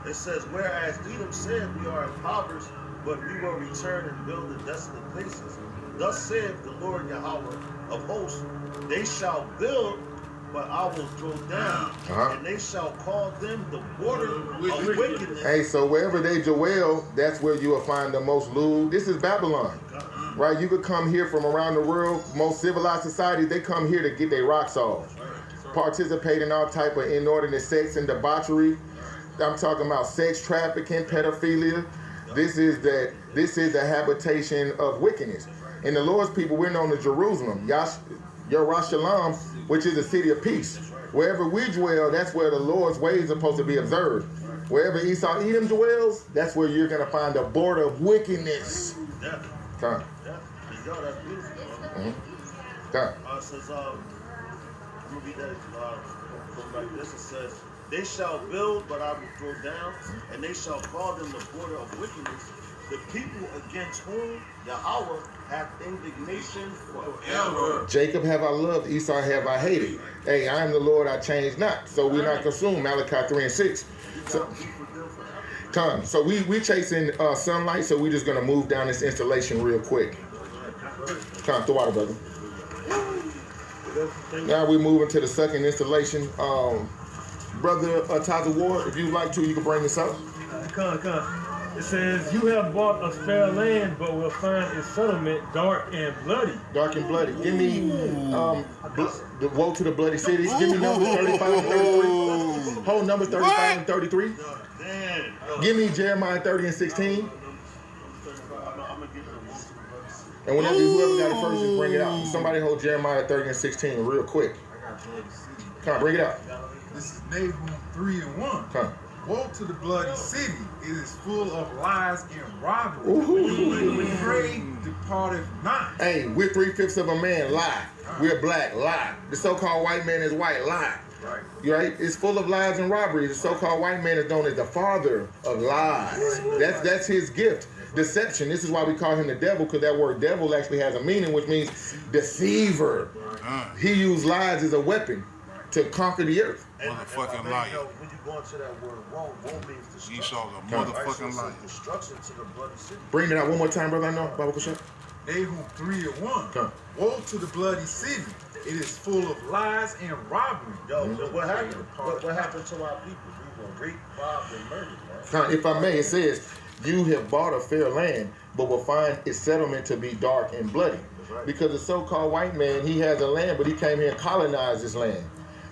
It says, whereas Edom said, we are impoverished, but we will return and build the desolate places. Thus saith the Lord Yahweh of hosts, they shall build, but I will throw down, and they shall call them the border of wickedness. Hey, so wherever they dwell, that's where you will find the most lewd. This is Babylon, right? You could come here from around the world. Most civilized societies, they come here to get their rocks off. Participate in all type of inordinate sex and debauchery. I'm talking about sex trafficking, pedophilia. This is the habitation of wickedness. And the Lord's people, we're known as Jerusalem, Yerushalayim, which is the city of peace. Wherever we dwell, that's where the Lord's ways are supposed to be observed. Wherever Esau Edom dwells, that's where you're going to find the border of wickedness. Yeah. Come. Yeah. Yo, that's beautiful. Come. It says, I'm going to read that from like this. It says, they shall build, but I will throw down, and they shall call them the border of wickedness, the people against whom Yahweh hath indignation forever. Jacob have I loved, Esau have I hated. Hey, I am the Lord, I change not. So we're not consumed. Malachi 3 and 6. So we chasing sunlight, so we're just going to move down this installation real quick. Come, the water, brother. Now we're moving to the second installation. Brother Taza Ward, if you'd like to, you can bring this up. Come. It says, you have bought a fair land, but will find its settlement dark and bloody. Dark and bloody. Give me the woe to the bloody cities. Give me numbers 35 and 33. Hold numbers 35 and 33. Give me Jeremiah 30 and 16. And whenever whoever got it first, just bring it out. Somebody hold Jeremiah 30 and 16 real quick. I got bloody city. Come on, bring it out. This is Nahum 3 and 1. Come on. Woe to the bloody city. It is full of lies and robbery. When prey departeth not. Hey, we're 3/5 of a man, lie. We're black, lie. The so-called white man is white, lie. Right. You right? It's full of lies and robbery. The so-called white man is known as the father of lies. That's his gift. Deception. This is why we call him the devil, because that word devil actually has a meaning, which means deceiver. He used lies as a weapon to conquer the earth. Motherfucking liar. When you go into that word woe, woe means destruction. Esau's a motherfucking liar. Destruction to the bloody city. Bring it out one more time, brother. I know. Bible Kushak. Nahum 3 and 1. Come. Woe to the bloody city. It is full of lies and robbery. Yo, what happened? What happened to our people? We were raped, robbed, and murdered, man. Come, if I may, it says, you have bought a fair land, but will find its settlement to be dark and bloody. Right. Because the so-called white man, he has a land, but he came here and colonized this land.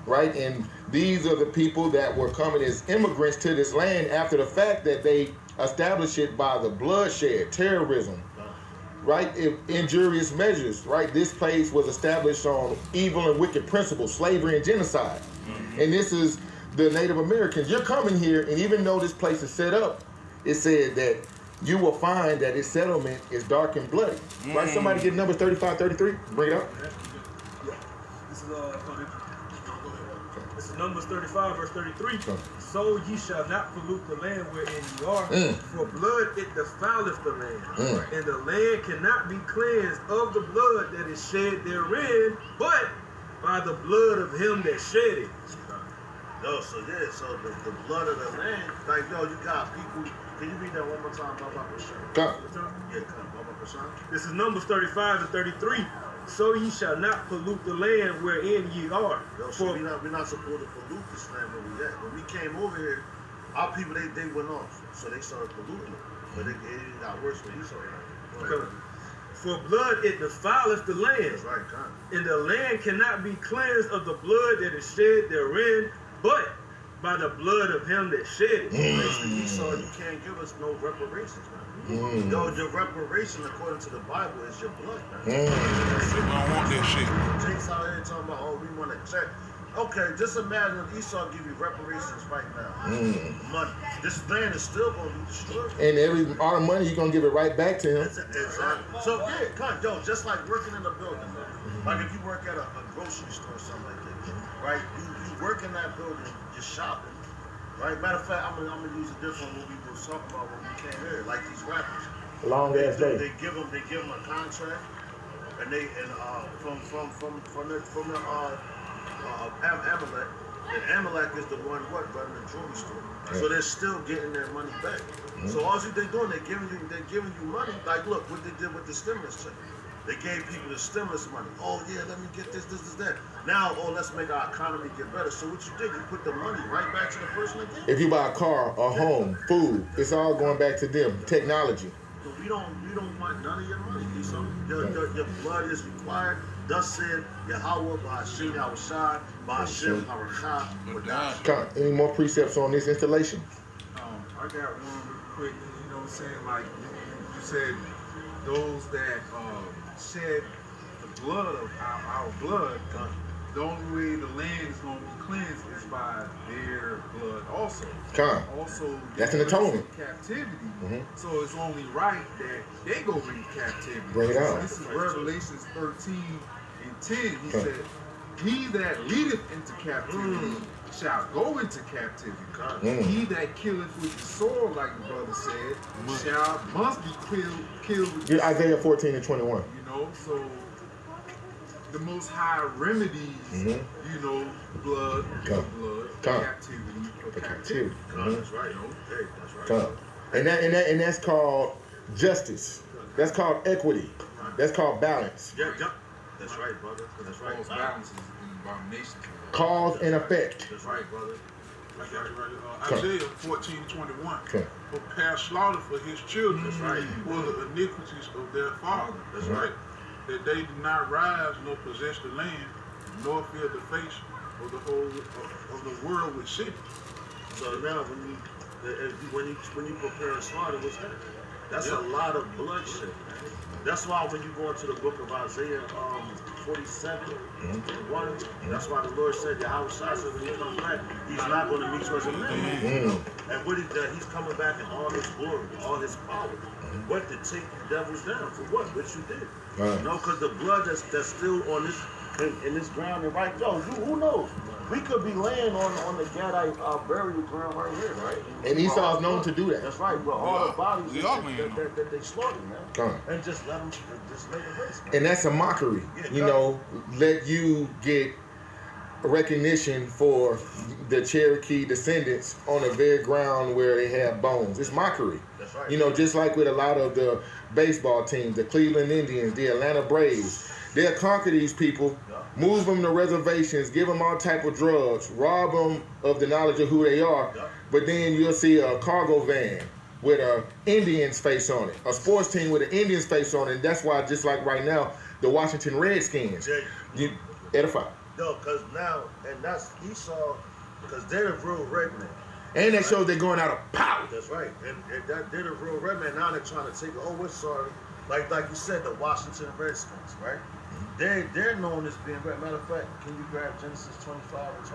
Right? And these are the people that were coming as immigrants to this land after the fact that they established it by the bloodshed, terrorism, right? Injurious measures, right? This place was established on evil and wicked principles, slavery and genocide. And this is the Native Americans. You're coming here, and even though this place is set up, it said that you will find that its settlement is dark and bloody. Right? Somebody get numbers 35, 33. Bring it up. This is Numbers 35, verse 33. So ye shall not pollute the land wherein ye are, for blood it defileth the land. And the land cannot be cleansed of the blood that is shed therein, but by the blood of him that shed it. Yo, so the blood of the land, like, yo, you got people. Can you read that one more time, Baba Kashan? Come. Yeah, come, Baba Kashan. This is Numbers 35 and 33. So ye shall not pollute the land wherein ye are. Yo, so we're not supposed to pollute this land where we at. When we came over here, our people, they went off. So they started polluting it. But it got worse when he started. For blood it defileth the land. That's right, God. And the land cannot be cleansed of the blood that is shed therein, but by the blood of him that shed it. Esau, you can't give us no reparations, man. Yo, your reparation, according to the Bible, is your blood, man. We don't want that shit. Jake's out here talking about, oh, we want to check. Okay, just imagine if Esau give you reparations right now. Money. This land is still going to be destroyed. And all the money, you're going to give it right back to him. Exactly. So, yeah, come on, yo, just like working in a building, man. Like if you work at a grocery store or something like that, right? You work in that building, you're shopping, right? Matter of fact, I'm gonna use a different one we were talking about when we came here, like these rappers. Long ass day. They give them a contract, and from Amalek, and Amalek is the one running the jewelry store. Yeah. So they're still getting their money back. So all they doing, they're giving you money. Like look what they did with the stimulus check. They gave people the stimulus money. Oh yeah, let me get this, that. Now, let's make our economy get better. So what you did, you put the money right back to the person that gave. If you buy a car, a home, food, it's all going back to them. Technology. So we don't want none of your money. So your blood is required. Thus said Yahweh, Ba'ashim Yahushai, Ba'ashim Harakah. Any more precepts on this installation? I got one real quick. You know what I'm saying? Like you said, those that shed the blood of our blood, the only way the land is going to be cleansed is by their blood also. Also, that's an atonement. Captivity. So it's only right that they go bring captivity. Bring it out. This is Revelations 13 and 10. He said, he that leadeth into captivity shall go into captivity. He that killeth with the sword, like the brother said, must be killed with the Isaiah 14 and 21. You know, so the most high remedies, you know, blood, captivity, for captivity. That's right. Hey, that's right. And that's called justice. That's called equity. That's called balance. Yeah. That's right, brother. That's right. Balance is an abomination. Cause and effect. That's right, brother. I got it right here. Isaiah 14:21. Okay. Prepare slaughter for his children. That's right. For the iniquities of their father. That's right. That they do not rise nor possess the land, nor fear the face of the whole of the world with sin. So now when you prepare a slaughter, what's that? That's a lot of bloodshed. That's why when you go into the book of Isaiah 47, 1, that's why the Lord said, Yahweh said when he comes back, he's not going to meet you as a man. And what he's coming back in all his glory, all his power. What to take you devils down? For what? What you did. You know, because the blood that's still on this in this ground and right, yo, who knows? We could be laying on the Gadite burial ground right here, right? And Esau's known to do that. That's right, but all the bodies we are that they slaughtered, man. And just let them race, man. And that's a mockery, you know, let you get recognition for the Cherokee descendants on the very ground where they have bones. It's mockery. That's right. You know, just like with a lot of the baseball teams, the Cleveland Indians, the Atlanta Braves, they'll conquer these people, move them to reservations, give them all type of drugs, rob them of the knowledge of who they are, but then you'll see a cargo van with a Indian's face on it, a sports team with an Indian's face on it, and that's why, just like right now, the Washington Redskins, you edify. No, because now, and that's Esau, because they're the real red man. And that shows they're going out of power. That's right. And they're the real red man. Now they're trying to take, we're sorry. Like you said, the Washington Redskins, right? They're known as being red. Matter of fact, can you grab Genesis 25 and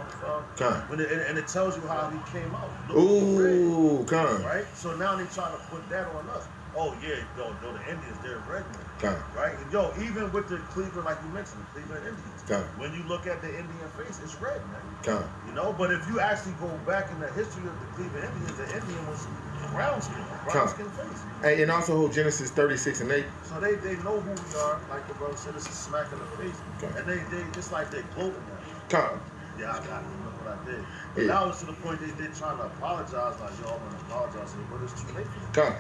25? And it tells you how he came out. Ooh, come. Right? So now they're trying to put that on us. Oh, yeah, yo, the Indians, they're red men. Right? And yo, even with the Cleveland, like you mentioned, the Cleveland Indians, when you look at the Indian face, it's red, man. You know, but if you actually go back in the history of the Cleveland Indians, the Indian was brown skin face. And also hold Genesis 36 and 8. So they know who we are, like the brother said, it's a smack in the face. And they it's like they're gloating at us. Yeah, I got it. Look what I did. But now it's to the point they're trying to apologize, like, yo, I'm going to apologize, but it's too late.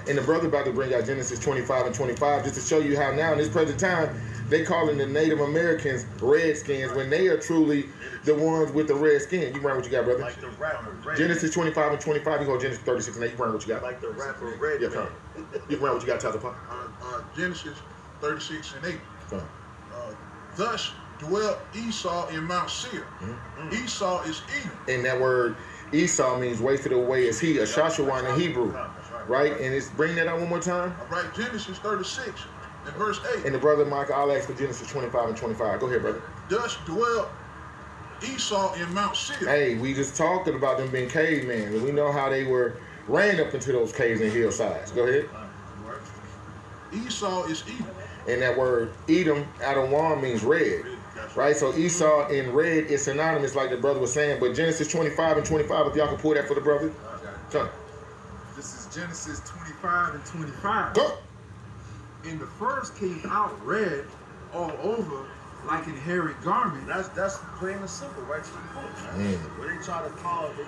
And the brother about to bring out Genesis 25 and 25 just to show you how now in this present time they calling the Native Americans Redskins when they are truly the ones with the red skin. You run what you got, brother? Like the rapper Red. Genesis 25 and 25, you go Genesis 36 and 8, you run what you got? Like the rapper Red. Yeah, come. You run what you got, Tata. Genesis 36 and 8. Thus dwelt Esau in Mount Seir. Esau is Edom. And that word Esau means wasted away as he, a Shashawan in Hebrew. Right? And it's bring that out one more time. All right, Genesis 36 and verse 8. And the brother Michael, I'll ask for Genesis 25 and 25. Go ahead, brother. Thus dwelt Esau in Mount Seir. Hey, we just talked about them being cavemen, and we know how they were ran up into those caves and hillsides. Go ahead. Esau is Edom. And that word Edom, Adonam, means red. Right? So Esau in red is synonymous, like the brother was saying. But Genesis 25 and 25, if y'all can pull that for the brother. Come. This is Genesis 25 and 25. Go. And the first came out red all over like an hairy garment. That's plain and simple, right to the point. When they try to call the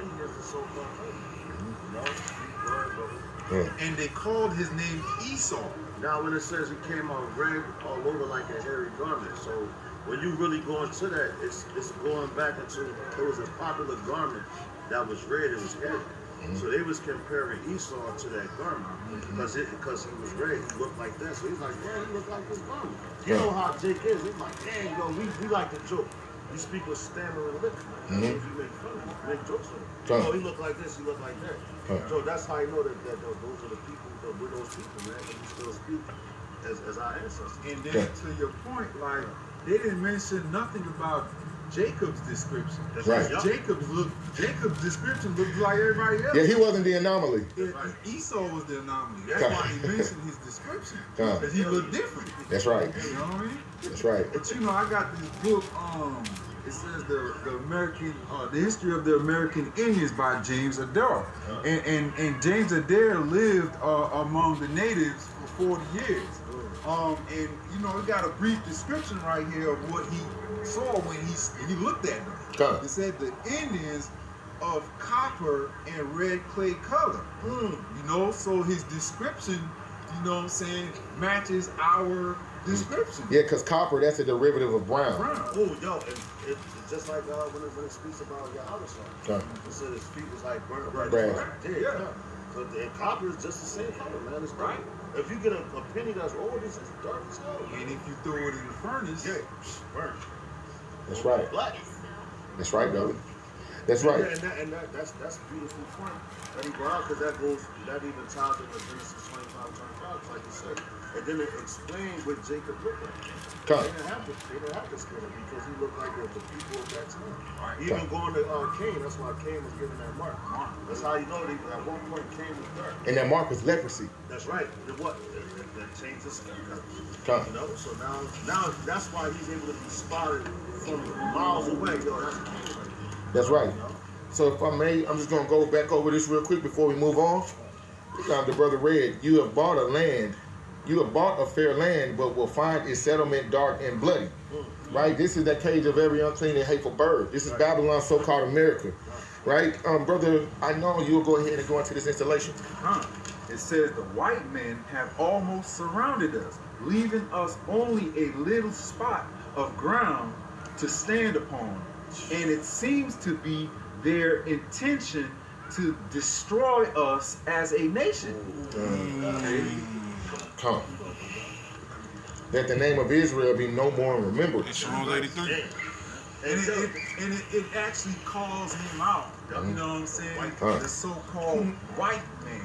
Indians the so-called you know? And they called his name Esau. Now when it says it came out red all over like a hairy garment, so when you really go into that, it's going back into, it was a popular garment that was red, it was hairy. So they was comparing Esau to that garment because he was red, he looked like that. So he's like, yeah, he looked like this garment. You know how Jake is. He's like, dang, yo, we like to joke. You speak with stammering lips. So if you make fun of him, make jokes of him. Oh, he looked like this, he looked like that. So that's how you know that those are the people, we're those people, man. And we still speak as our ancestors. And then to your point, like, they didn't mention nothing about Jacob's description. Right. Jacob's description looked like everybody else. Yeah, he wasn't the anomaly. Esau was the anomaly. That's why he mentioned his description. Because he looked different. That's right. You know what I mean? That's right. But you know, I got this book, it says the history of the American Indians by James Adair. And James Adair lived among the natives for 40 years. And you know, we got a brief description right here of what he saw when he looked at them. It said the Indians of copper and red clay color. You know, so his description, you know what I'm saying, matches our description. Yeah, because copper, that's a derivative of brown. Oh, yo, it's just like when it speaks about your house. Okay. It said his feet was like burnt Brass. Yeah. So the copper is just the same color, man. It's right. If you get a penny that's old, it's dark as hell. And if you throw it in the furnace, burnt. That's right. Black. That's right, brother. That's right. Yeah, and that's a beautiful point that he brought out, because that even ties into Genesis 25, like you said. And then it explained what Jacob looked like. They didn't have to skin him because he looked like the people of that time. Right. Even going to Cain, that's why Cain was given that mark. That's how you know that at one point Cain was dark. And that mark was leprosy. That's right. That changed his skin color. You know, so now that's why he's able to be spotted from miles away. Yo, that's Cain. That's right. So if I may, I'm just going to go back over this real quick before we move on. The brother read, you have bought a fair land, but will find its settlement dark and bloody. Right? This is that cage of every unclean and hateful bird. This is Babylon's so-called America. Right? Brother, I know you'll go ahead and go into this installation. It says the white men have almost surrounded us, leaving us only a little spot of ground to stand upon. And it seems to be their intention to destroy us as a nation. Come. That the name of Israel be no more in remembrance. Psalms 83. And it actually calls him out. You know what I'm saying? The so-called white man,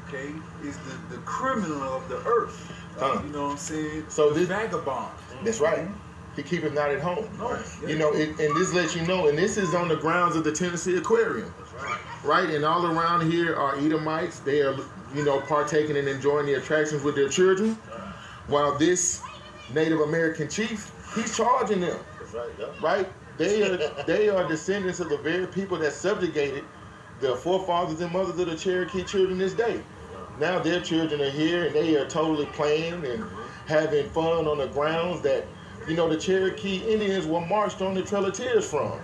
okay, is the criminal of the earth. You know what I'm saying? So this vagabond. That's right. He keep him not at home. You know, and this lets you know, and this is on the grounds of the Tennessee Aquarium. Right? And all around here are Edomites. They are, you know, partaking and enjoying the attractions with their children. While this Native American chief, he's charging them. Right? They are descendants of the very people that subjugated the forefathers and mothers of the Cherokee children this day. Now their children are here and they are totally playing and having fun on the grounds that, you know, the Cherokee Indians were marched on the Trail of Tears from.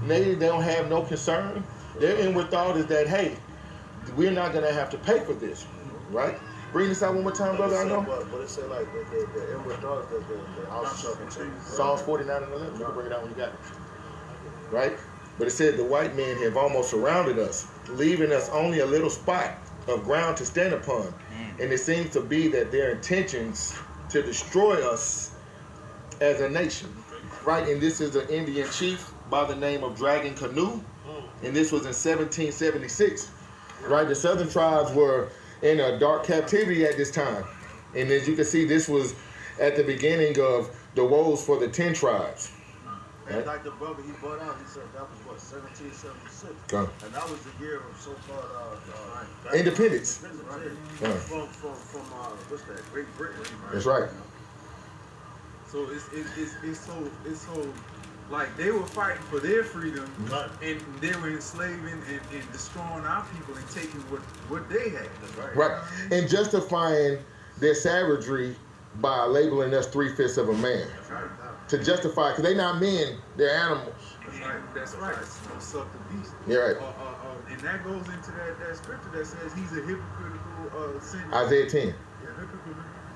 They don't have no concern. Their inward thought is that, hey, we're not going to have to pay for this, right? Bring this out one more time, brother, I know. But it said like the inward thought, the house of Psalms 49 and 11. You can bring it out when you got it. Right? But it said the white men have almost surrounded us, leaving us only a little spot of ground to stand upon. And it seems to be that their intentions to destroy us as a nation. Right? And this is an Indian chief by the name of Dragon Canoe. And this was in 1776. Right? The southern tribes were in a dark captivity at this time. And as you can see, this was at the beginning of the woes for the 10 tribes. And like the brother he brought out, he said that was what, 1776. And that was the year of so-called independence. Right. From what's that? Great Britain. That's right. So it's so like they were fighting for their freedom, and they were enslaving and destroying our people and taking what they had. Right. And justifying their savagery by labeling us 3/5 of a man. To justify, because they're not men, they're animals. That's right. It's up the beast. Yeah, right. And that goes into that scripture that says he's a hypocritical sin. Isaiah 10. Yeah,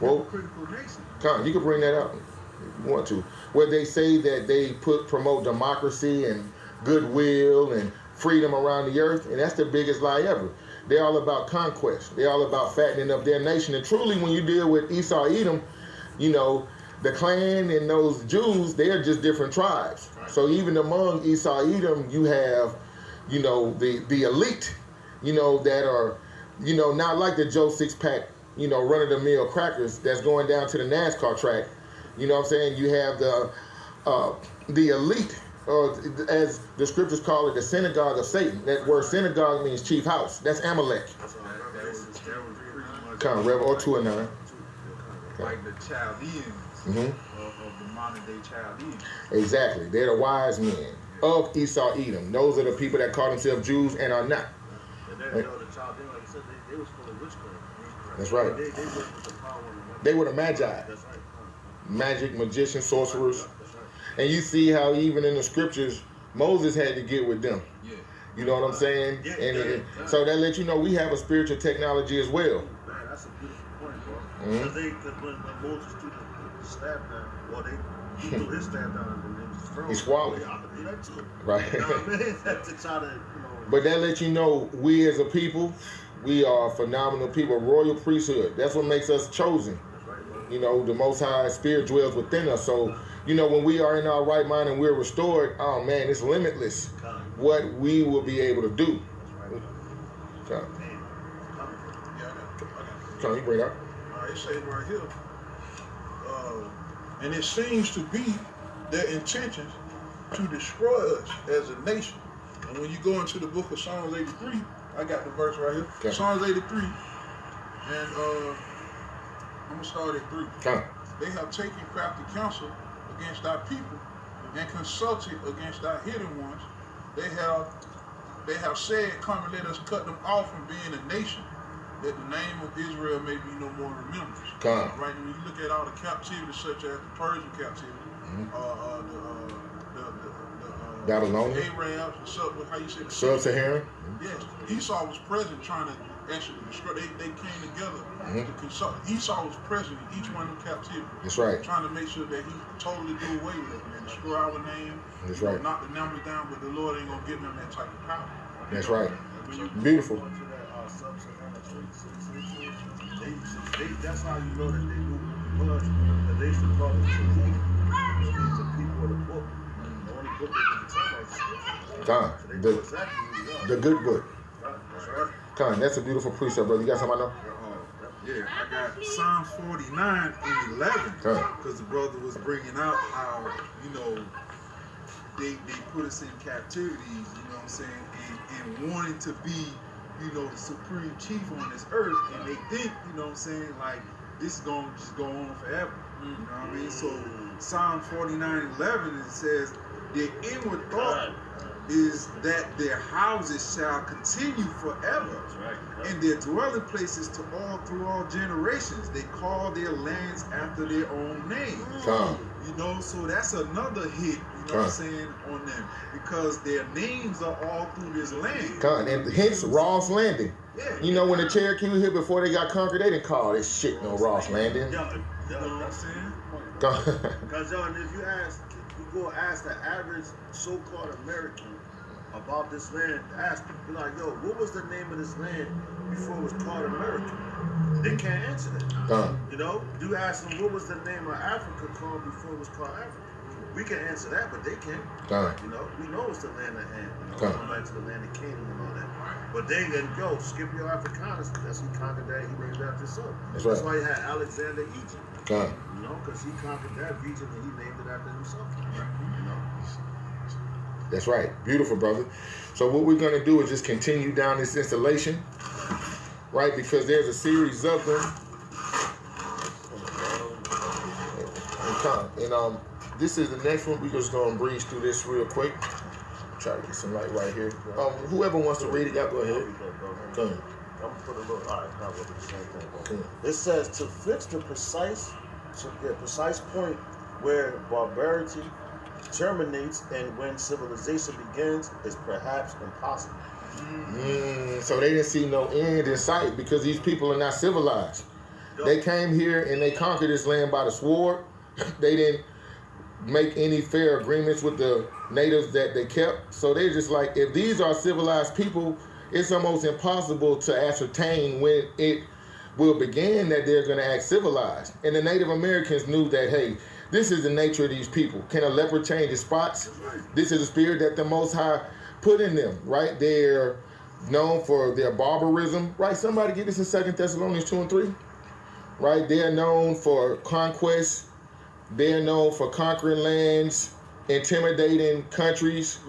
hypocritical nation. Come, you can bring that up if you want to. Where they say that they promote democracy and goodwill and freedom around the earth, and that's the biggest lie ever. They're all about conquest. They're all about fattening up their nation. And truly, when you deal with Esau, Edom, you know, the clan and those Jews, they are just different tribes. So even among Esau, Edom, you have, you know, the elite, you know, that are, you know, not like the Joe six-pack, you know, run-of-the-mill crackers that's going down to the NASCAR track. You know what I'm saying? You have the elite, or as the scriptures call it, the synagogue of Satan. That word synagogue means chief house. That's Amalek. Come, Rev 02 and 9. Like the Chaldeans. Of the modern day Chaldeans. Exactly. They're the wise men of Esau, Edom. Those are the people that call themselves Jews and are not. And then, the Chaldeans, like I said, they was full of witchcraft. That's right. They worked with the power of the They were the Magi. That's right. Magic, magicians, sorcerers. And you see how even in the scriptures, Moses had to get with them. Yeah. You know what I'm saying? So that lets you know we have a spiritual technology as well. Man, that's a beautiful point, bro. Because when Moses threw staff down. Well, he threw his staff down and then just froze. He swallowed. Yeah, I could do that too. Right. You know what I mean? To try to, you know. But that lets you know we as a people, we are phenomenal people, royal priesthood. That's what makes us chosen. That's right, bro. You know, the Most High Spirit dwells within us. So, you know, when we are in our right mind and we're restored, oh man, it's limitless what we will be able to do. Yeah, I got it. Can you bring it up? All right, it says right here, and it seems to be their intentions to destroy us as a nation. And when you go into the book of Psalms 83, I got the verse right here. Okay. Psalms 83, and I'm gonna start at 3. Okay. They have taken crafty counsel against our people and consulted against our hidden ones. They have said, come and let us cut them off from being a nation, that the name of Israel may be no more remembered. Come. Right, when you look at all the captivity, such as the Persian captivity, the Babylonian, Arabs, how you say the Sub-Saharan. Yes, Esau was present trying to actually destroy. They came together to consult. Esau was present in each one of the captivity. That's right. Trying to make sure that he totally do away with it and destroy our name. That's right. Knock the numbers down, but the Lord ain't gonna give them that type of power. That's right. When you Beautiful. go into that Sub-Saharan that's how you know that they knew who it was. That they used to call it the people of the book. The only book that can tell that shit. Come. So they know exactly who we are. The good book. Right, that's right. Come. That's a beautiful precept, brother. You got something I know? Yeah, I got Psalms 49 and 11. Okay. Because the brother was bringing out how, you know, they put us in captivity, you know what I'm saying, and wanting to be, you know, the supreme chief on this earth, and they think, you know what I'm saying, like, this is going to just go on forever. You know what I mean? So, Psalm 49:11, it says, their inward thought is that their houses shall continue forever, and their dwelling places to through all generations. They call their lands after their own name. You know, so that's another hit, you know what I'm saying, on them, because their names are all through this land. And hence Ross Landing. Yeah. You know, when the Cherokee was here before they got conquered, they didn't call this shit no Ross Landing. Yeah, You know what I'm saying? because yo, if you go ask the average so-called American about this land, ask them, be like, yo, what was the name of this land before it was called America? They can't answer that. You know, you ask them what was the name of Africa called before it was called Africa. We can answer that, but they can't. You know, we know it's the land of Ham. You know, going back to the land of Canaan and all that. But they can go skip your Africanus. That's who conquered that. He named after himself. That's why he had Alexander Egypt. You know, because he conquered that region and he named it after himself. You know. That's right. Beautiful, brother. So what we're going to do is just continue down this installation, right? Because there's a series of them. And this is the next one. We're just going to breeze through this real quick. Try to get some light right here. Whoever wants to read it, y'all go ahead. Go ahead. I'm gonna put a little. All right, now we'll do the same thing. It says to fix the precise point where barbarity terminates and when civilization begins is perhaps impossible. So they didn't see no end in sight because these people are not civilized. They came here and they conquered this land by the sword. They didn't make any fair agreements with the natives that they kept. So they're just like, if these are civilized people, it's almost impossible to ascertain when it will begin that they're going to act civilized. And the Native Americans knew that, hey, this is the nature of these people. Can a leopard change his spots? This is the spirit that the Most High put in them, right? They're known for their barbarism, right? Somebody get this in 2 Thessalonians 2 and 3, right? They're known for conquest. They're known for conquering lands, intimidating countries.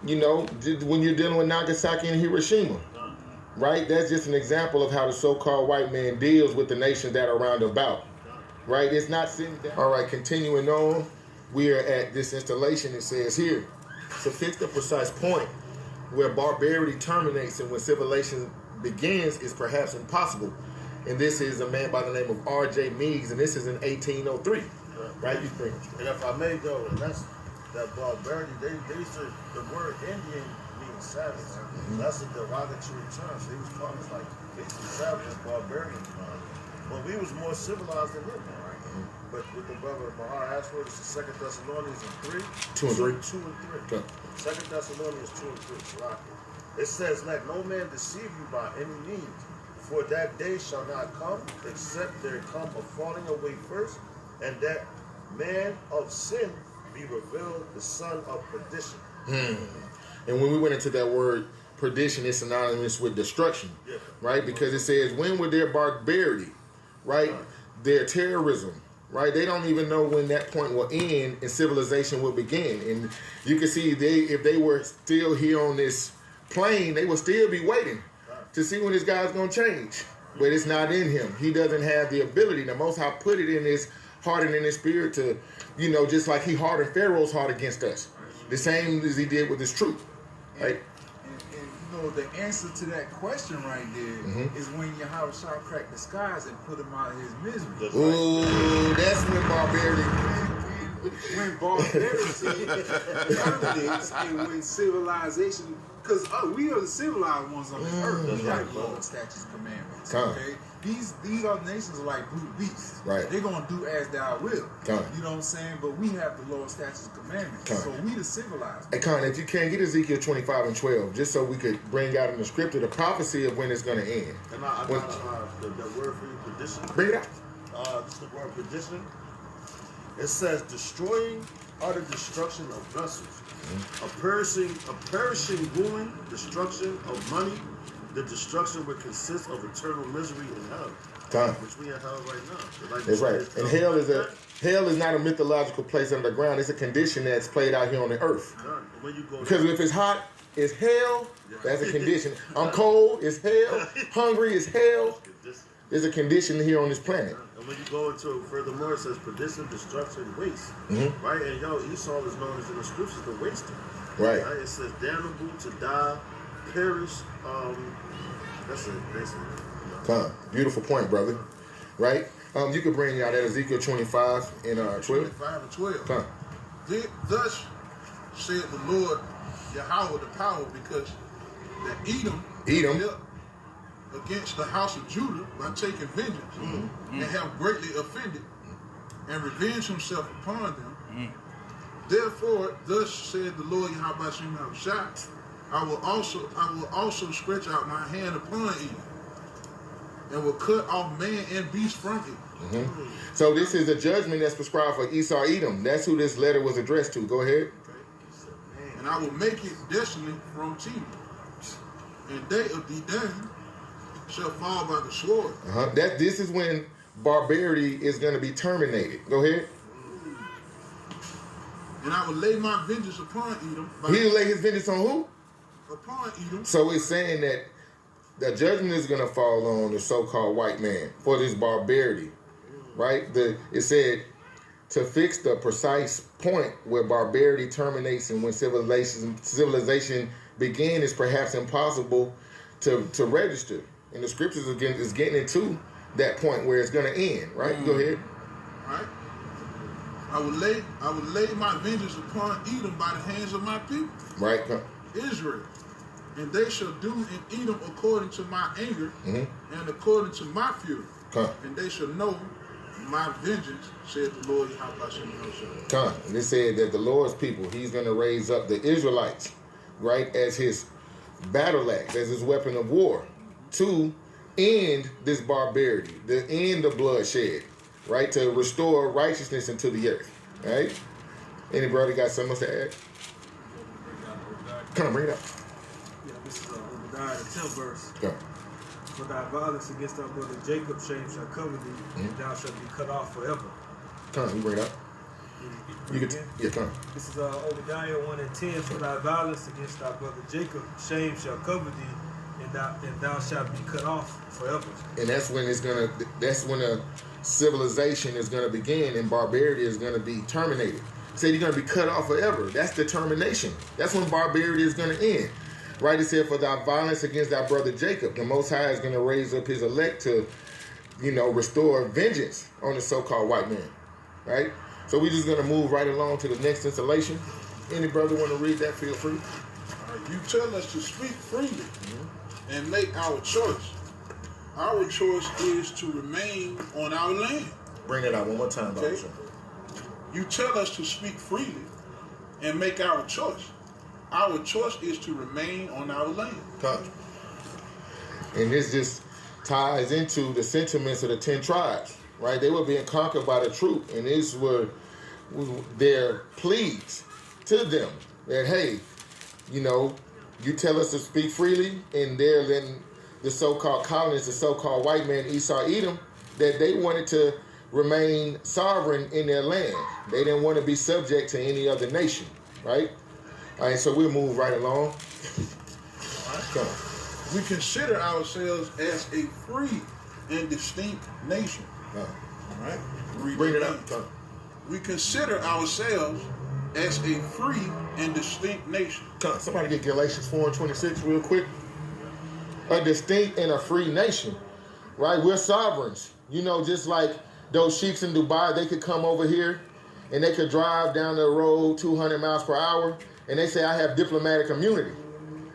You know, when you're dealing with Nagasaki and Hiroshima, right? That's just an example of how the so-called white man deals with the nations that are round about, right? It's not sitting down. All right, continuing on, we are at this installation. It says here, to fix the precise point where barbarity terminates and when civilization begins is perhaps impossible. And this is a man by the name of R.J. Meigs, and this is in 1803, right? You bring it. And if I may go, and that's that barbarity, they used to, the word Indian means savage. That's a derogatory term. So they was calling us like basically savage, barbarian. But we was more civilized than them. But with the brother Mahar asked for, it's the 2 Thessalonians 3. 2 and 3. 2 and 3. Okay. 2 Thessalonians 2 and 3. Salaki. It says, let no man deceive you by any means, for that day shall not come, except there come a falling away first, and that man of sin be revealed, the son of perdition. And when we went into that word perdition, it's synonymous with destruction, right? Because it says, when would their barbarity, right? Their terrorism, right? They don't even know when that point will end and civilization will begin. And you can see if they were still here on this plane, they will still be waiting to see when this guy's going to change. But it's not in him. He doesn't have the ability. The Most High put it in his heart and in his spirit to, just like he hardened Pharaoh's heart against us. The same as he did with his truth, right? And the answer to that question right there is when Yahweh shall crack the skies and put him out of his misery. Ooh, that's when barbarity. When barbarity terminates and when civilization, because we are the civilized ones on this earth. We have laws, statutes, commandments. Okay, these other nations are like brute beasts. Right. They're gonna do as thou will. You know what I'm saying? But we have the laws, statutes, commandments. So we the civilized. Hey, Con, if you can get Ezekiel 25 and 12, just so we could bring out in the scripture the prophecy of when it's going to end. And I got the word for you, perdition. Bring it out. This is the word perdition. It says, destroying or the destruction of vessels. A perishing ruin, destruction of money. The destruction would consist of eternal misery in hell. Which we in hell right now. That's right. And hell is not a mythological place underground. It's a condition that's played out here on the earth. When you go because if it's hot, it's hell. That's a condition. I'm cold, it's hell. Hungry, it's hell. There's a condition here on this planet. And when you go into it furthermore, it says perdition, destruction, waste. Right? And Esau is known as in the scriptures the waster. Right. It says damnable, to die, perish. That's it, basically. Beautiful point, brother. Right? You could bring out that Ezekiel 25 and 12. 25 and 12. Thus said the Lord Yahweh the power, because that Edom against the house of Judah by taking vengeance and have greatly offended and revenged himself upon them. Therefore, thus said the Lord Yahweh Shai, I will also stretch out my hand upon Edom and will cut off man and beast from it. So this is a judgment that's prescribed for Esau Edom. That's who this letter was addressed to. Go ahead. And I will make it desolate from Timor, and they of Dedan shall fall by the sword. This is when barbarity is going to be terminated. Go ahead. And I will lay my vengeance upon Edom. He'll lay his vengeance on who? Upon Edom. So it's saying that the judgment is going to fall on the so-called white man for this barbarity, right? It said to fix the precise point where barbarity terminates and when civilization begins is perhaps impossible to register. And the scriptures again is getting into that point where it's going to end, right? Go ahead. All right. I will lay my vengeance upon Edom by the hands of my people. Right. Israel. And they shall do in Edom according to my anger and according to my fury. And they shall know my vengeance, said the Lord Yahweh. And it said that the Lord's people, he's going to raise up the Israelites, right, as his battle axe, as his weapon of war, to end this barbarity, to end the bloodshed, right, to restore righteousness into the earth, right? Any brother got something else to add? Come on, bring it up. Yeah, this is Obadiah, the 10th verse. For thy violence against thy brother Jacob, shame shall cover thee, and thou shalt be cut off forever. Come on, you bring it up. Come on. This is Obadiah 1 and 10. For thy violence against thy brother Jacob, shame shall cover thee, and thou shalt be cut off forever. And that's when a civilization is gonna begin and barbarity is gonna be terminated. Said you're gonna be cut off forever. That's determination. That's when barbarity is gonna end. Right? It said, for thy violence against thy brother Jacob, the Most High is gonna raise up his elect to, restore vengeance on the so-called white man. Right? So we're just gonna move right along to the next installation. Any brother want to read that? Feel free. You tell us to speak freely and make our choice. Our choice is to remain on our land. Bring it out one more time, Okay. Dr. You tell us to speak freely and make our choice. Our choice is to remain on our land. Come. And this just ties into the sentiments of the 10 tribes, right? They were being conquered by the truth, and these were their pleas to them that, hey, you know, you tell us to speak freely, and they're then the so-called colonists, the so-called white man, Esau, Edom, that they wanted to remain sovereign in their land. They didn't want to be subject to any other nation, right? All right, so we'll move right along. All right. Come. We consider ourselves as a free and distinct nation. All right? Bring it up. Come. We consider ourselves as a free and distinct nation. Come. Somebody get Galatians 4:26 real quick. A distinct and a free nation, right? We're sovereigns. You know, just like those sheiks in Dubai, they could come over here and they could drive down the road 200 miles per hour and they say, I have diplomatic immunity.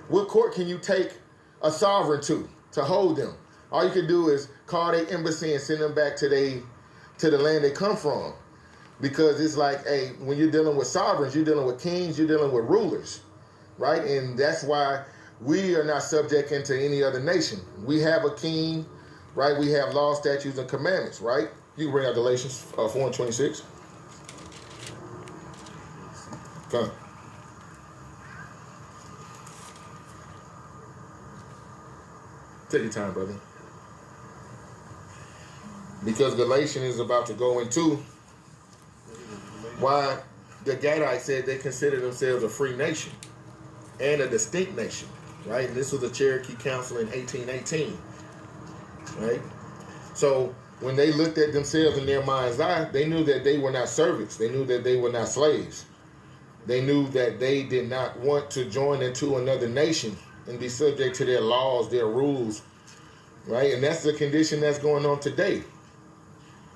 What court can you take a sovereign to hold them? All you can do is call their embassy and send them back to the land they come from. Because it's like, hey, when you're dealing with sovereigns, you're dealing with kings, you're dealing with rulers, right? And that's why we are not subject into any other nation. We have a king, right? We have laws, statutes, and commandments, right? You can bring out Galatians 4:26. Come. Take your time, brother. Because Galatians is about to go into why the Gadites said they consider themselves a free nation and a distinct nation, right? And this was a Cherokee Council in 1818, right? So when they looked at themselves in their mind's eye, they knew that they were not servants. They knew that they were not slaves. They knew that they did not want to join into another nation and be subject to their laws, their rules, right? And that's the condition that's going on today.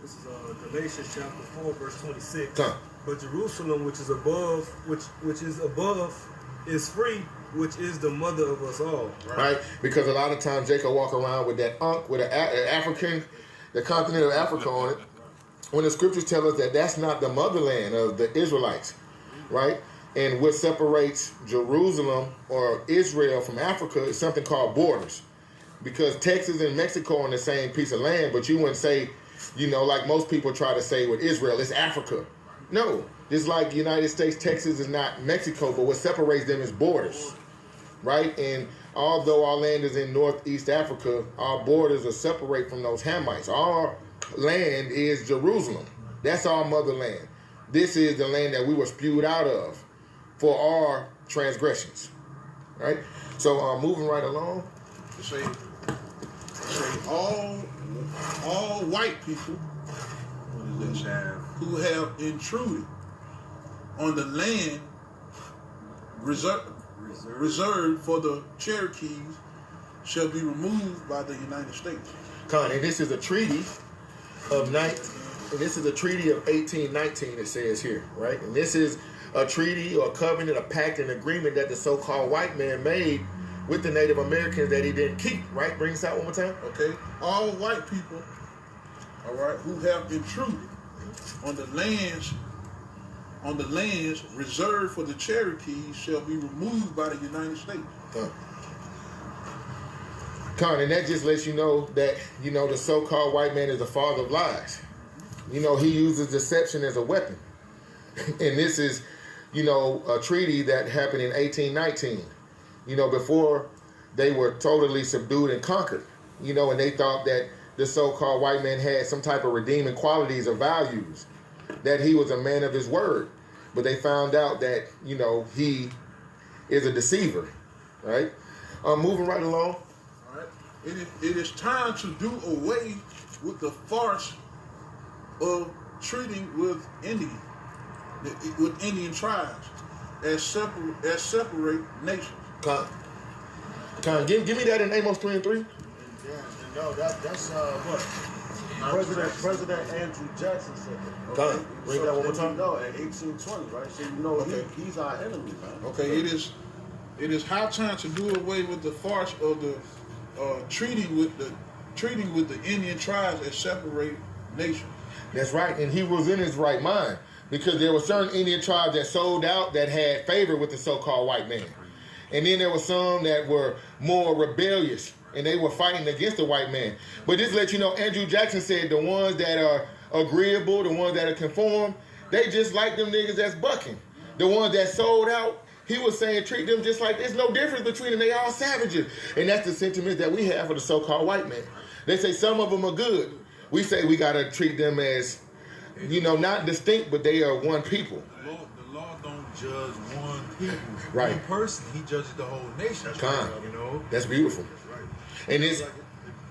This is Galatians chapter 4, verse 26. Come. But Jerusalem, which is above, is free, which is the mother of us all. Right? Because a lot of times Jacob walk around with that with an African, the continent of Africa on it, when the scriptures tell us that that's not the motherland of the Israelites, right? And what separates Jerusalem or Israel from Africa is something called borders. Because Texas and Mexico are on the same piece of land, but you wouldn't say, you know, like most people try to say with Israel, it's Africa. No, just like the United States, Texas is not Mexico, but what separates them is borders, right? And although our land is in Northeast Africa, our borders are separate from those Hamites. Our land is Jerusalem. That's our motherland. This is the land that we were spewed out of for our transgressions, right? So moving right along. Say all white people who have intruded on the land reserved for the Cherokees shall be removed by the United States. And this is a treaty of 1819. It says here, right? And this is a treaty or a covenant, a pact, an agreement that the so-called white man made with the Native Americans that he didn't keep, right? Bring us out one more time. Okay. All white people, all right, who have intruded on the lands reserved for the Cherokees shall be removed by the United States. And that just lets you know that, you know, the so-called white man is the father of lies. You know, he uses deception as a weapon. And this is, you know, a treaty that happened in 1819. You know, before they were totally subdued and conquered, you know, and they thought that the so-called white man had some type of redeeming qualities or values, that he was a man of his word. But they found out that, you know, he is a deceiver, right? Moving right along. All right. It is time to do away with the farce of treating with Indian tribes as separate nations. Give me that in Amos 3:3. Yeah, no, that's what President Andrew Jackson said. Okay? Bring that one more time. No, at 1820, right? So you know he's our enemy, man. Okay, it is high time to do away with the farce of the treating with the Indian tribes as separate nations. That's right, and he was in his right mind because there were certain Indian tribes that sold out that had favor with the so-called white man. And then there were some that were more rebellious and they were fighting against the white man. But just to let you know, Andrew Jackson said the ones that are agreeable, the ones that are conform, they just like them niggas that's bucking. The ones that sold out, he was saying treat them just like there's no difference between them. They all savages. And that's the sentiment that we have for the so-called white man. They say some of them are good. We say we got to treat them as, not distinct, but they are one people. The law don't judge one people. Right. One person, he judges the whole nation. That's right. That's beautiful. That's right. And it's... Like,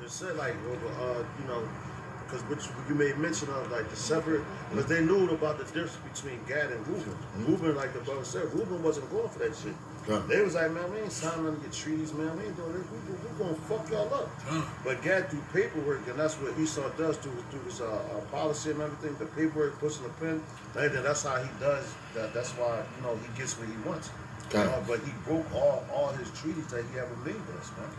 it said, like, because which you made mention of, like, the separate, because they knew about the difference between Gad and Reuben. Reuben, like the brother said, Reuben wasn't going for that shit. They was like, man, we ain't signing them to get treaties, man. We ain't doing this. We gonna fuck y'all up. But Gad through paperwork, and that's what Esau does through his policy and everything, the paperwork, pushing the pen, and that's how he does that. That's why, he gets what he wants. But he broke all his treaties that he ever made with us, man.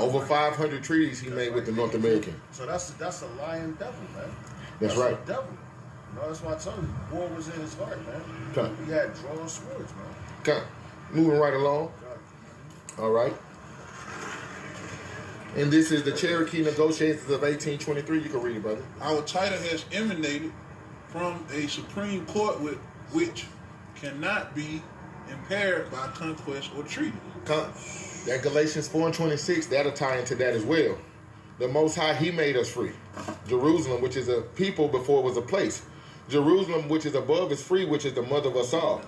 Over 500 treaties he made with the North American. So that's a lying devil, man. That's right. A devil. That's why I told you, war was in his heart, man. He had drawn swords, man. Moving right along. All right. And this is the Cherokee Negotiations of 1823. You can read it, brother. Our title has emanated from a Supreme Court which cannot be impaired by conquest or treaty. That Galatians 4:26, that'll tie into that as well. The Most High, he made us free. Jerusalem, which is a people before it was a place. Jerusalem, which is above, is free, which is the mother of us all.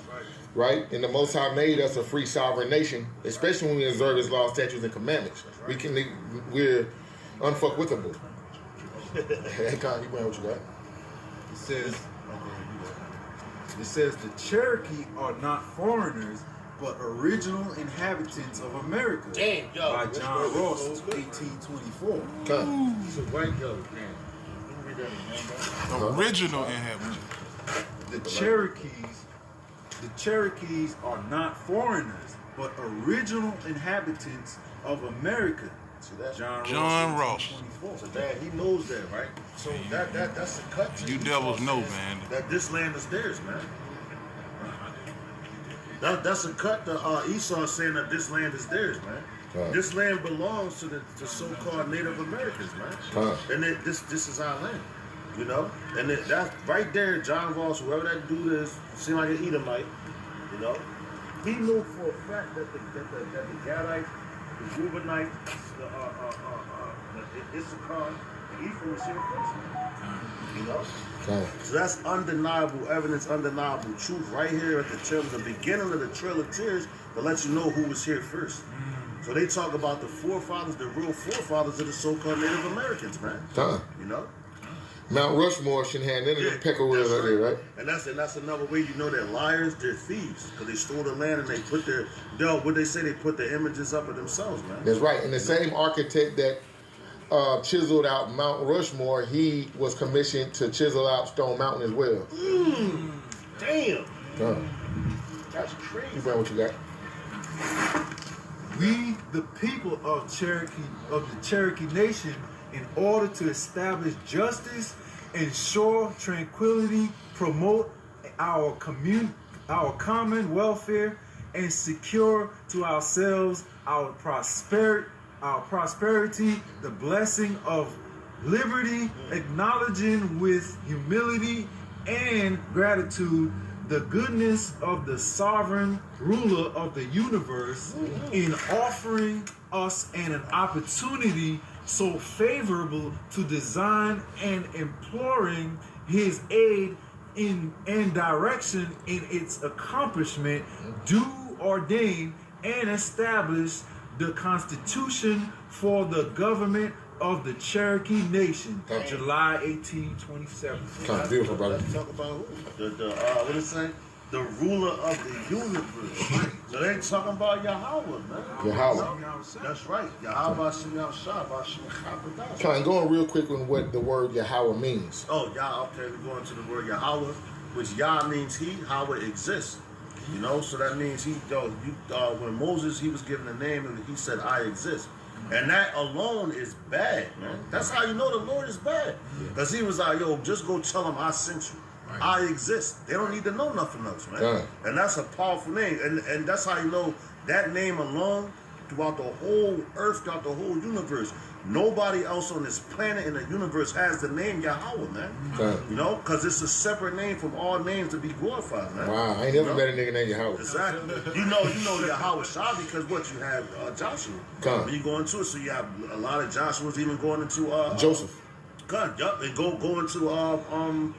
Right? And the Most High made us a free sovereign nation, especially when we observe his laws, statutes, and commandments. We're unfuckwithable. Hey, Con, you bring what you got? It says the Cherokee are not foreigners, but original inhabitants of America. Damn, yo. By John Ross, 1824. He's a white yo, man. You can read that again, bro. Original inhabitants. The Cherokees are not foreigners, but original inhabitants of America. See that? John Ross. 1824. So that he knows that, right? So that's a cut to You devils know, man. that this land is theirs, man. That's a cut to Esau saying that this land is theirs, man. This land belongs to the so-called Native Americans, man. And this is our land, And that right there, John Ross, whoever that dude is, seemed like an Edomite, He knew for a fact that the Gadites, the Reubenites, the Issachar, the Ephraim was here first, So that's undeniable evidence, undeniable truth right here at the beginning of the Trail of Tears to let you know who was here first. So they talk about the forefathers, the real forefathers of the so-called Native Americans, man. Mount Rushmore shouldn't have none of them peckerwills out there, right? And that's another way you know they're liars, they're thieves, because they stole the land and they put they put the images up of themselves, man. That's right. And the same architect that chiseled out Mount Rushmore, he was commissioned to chisel out Stone Mountain as well. Damn. That's crazy. You bring what you got? We, the people of the Cherokee Nation, in order to establish justice, ensure tranquility, promote our common welfare, and secure to ourselves our prosperity, the blessing of liberty, acknowledging with humility and gratitude the goodness of the sovereign ruler of the universe in offering us an opportunity so favorable to design and imploring his aid and direction in its accomplishment, do ordain and establish the Constitution for the government of the Cherokee Nation, July 1827. Kind of beautiful, brother. Let's talk about who? What is it saying? The ruler of the universe. So they ain't talking about Yahweh, man. Yahweh. That's right. Yahweh Shem Yahshua Bashem Chapadah. Kind of going real quick on what the word Yahweh means. Oh, Yah. Okay, we're going to the word Yahweh, which Yah means he, Yahweh exists. So that means when Moses, he was given a name and he said, I exist. And that alone is bad, man. That's how you know the Lord is bad. Because he was like, yo, just go tell them I sent you. I exist. They don't need to know nothing else, man. And that's a powerful name. And that's how you know that name alone throughout the whole earth, throughout the whole universe. Nobody else on this planet in the universe has the name Yahweh, man. You know, because it's a separate name from all names to be glorified, man. Wow, I ain't never met a nigga named Yahweh. Exactly. You know Yahweh Shah because what you have Joshua. When you go into it, so you have a lot of Joshua's even going into Joseph. Yup, and go into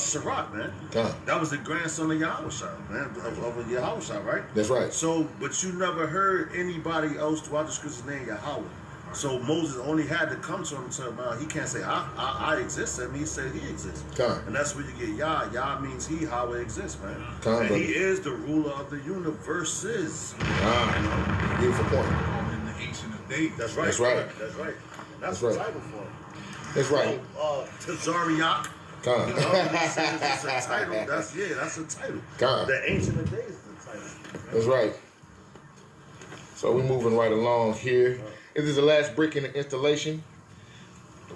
Sirach, man. That was the grandson of Yahweh Shah, man, of Yahweh Shah, right? That's right. So, but you never heard anybody else throughout the scriptures name Yahweh. So Moses only had to come to him and tell him, he can't say I exist. I mean, he said he exists. And that's where you get Yah. Yah means he, Yahweh exists, man. And he is the ruler of the universes. Beautiful point. In the Ancient of Days. That's right. That's right. That's right. That's right. the title for him. That's right. Tazariak. You know, it's a title. That's a title. The Ancient of Days is the title. That's right. So we're moving right along here. This is the last brick in the installation.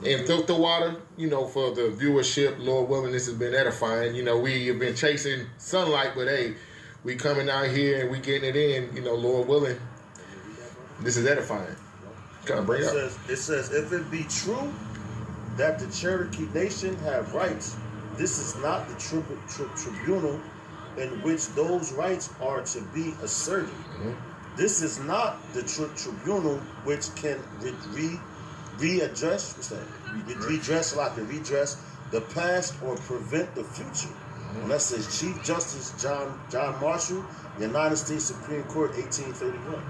And filter water, you know, for the viewership, Lord willing, this has been edifying. You know, we have been chasing sunlight, but hey, we coming out here and we getting it in, you know, Lord willing. This is edifying. Come on, bring it up. It says, if it be true that the Cherokee Nation have rights, this is not the tribunal in which those rights are to be asserted. This is not the tribunal which can redress the past or prevent the future. And that says Chief Justice John Marshall, United States Supreme Court, 1831.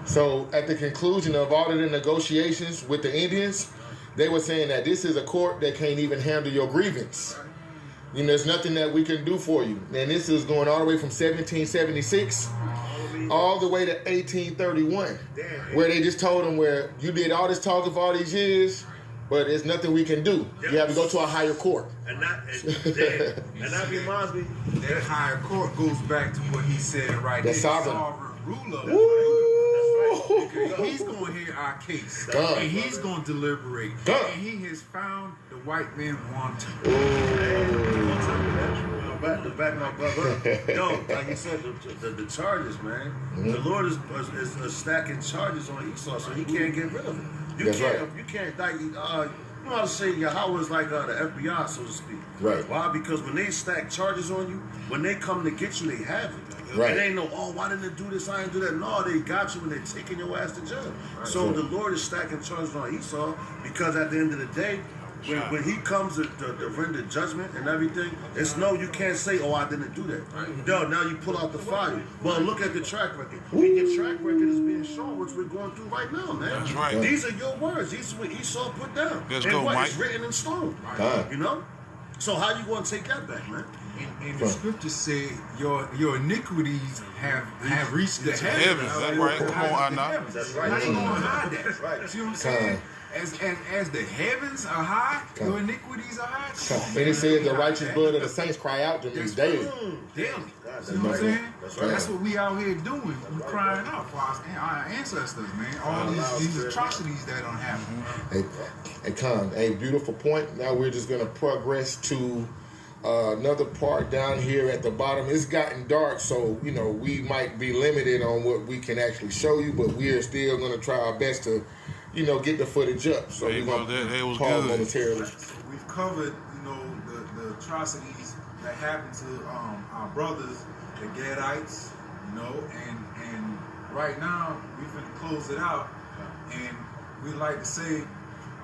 So at the conclusion of all of the negotiations with the Indians, they were saying that this is a court that can't even handle your grievance. You know, there's nothing that we can do for you. And this is going all the way from 1776 all the way to 1831, where they just told them where you did all this talking for all these years, but there's nothing we can do. You have to go to a higher court. And that reminds me, that higher court goes back to what he said right there. The sovereign ruler. Because he's going to hear our case. And he's going to deliberate. And he has found the white man wanting. To back my brother up. Yo, like you said, the charges, man. The Lord is stacking charges on Esau, so he can't get rid of it. You can't like you know how to say Yahweh is like the FBI, so to speak. Right. Why? Because when they stack charges on you, when they come to get you, they have it. Right. And they know, why didn't they do this? I didn't do that. No, they got you and they're taking your ass to jail. So the Lord is stacking charges on Esau because at the end of the day, when he comes to render judgment and everything, it's no, you can't say, I didn't do that. No, now you pull out the fire. Well, look at the track record. And your track record is being shown, which we're going through right now, man. That's right. These are your words. These are what Esau put down. Let's and go, what Mike. is written in stone. You know? So how you going to take that back, man? And the scriptures say your iniquities have reached the heavens. That's right. Come on, Anna. That's right. How you gonna hide that? That's right. See what I'm saying? As the heavens are high, your iniquities are high. And it says the righteous blood of the saints cry out to me daily. Daily. See what I'm saying? That's what we out here doing. We crying out for our ancestors, man. All these atrocities that don't happen. Hey, beautiful point. Now we're just gonna progress to another part down here at the bottom. It's gotten dark, so you know we might be limited on what we can actually show you, but we are still gonna try our best to, you know, get the footage up. So we're gonna pause momentarily. We've covered, you know, the atrocities that happened to our brothers, the Gadites, you know, and right now we're finna close it out, and we'd like to say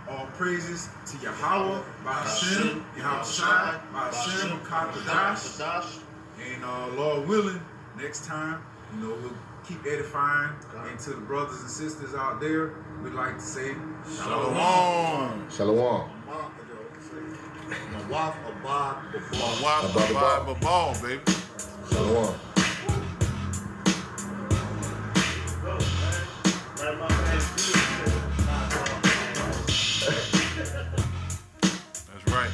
all praises to Yahweh, Ba'ashem, Yahushua, Ba'ashem, Kakadash, and Lord willing, next time, you know, we'll keep edifying, and to the brothers and sisters out there, we'd like to say Shalom. Shalom. Mawaf Mawaf Abad, baby. Shalom. That's right.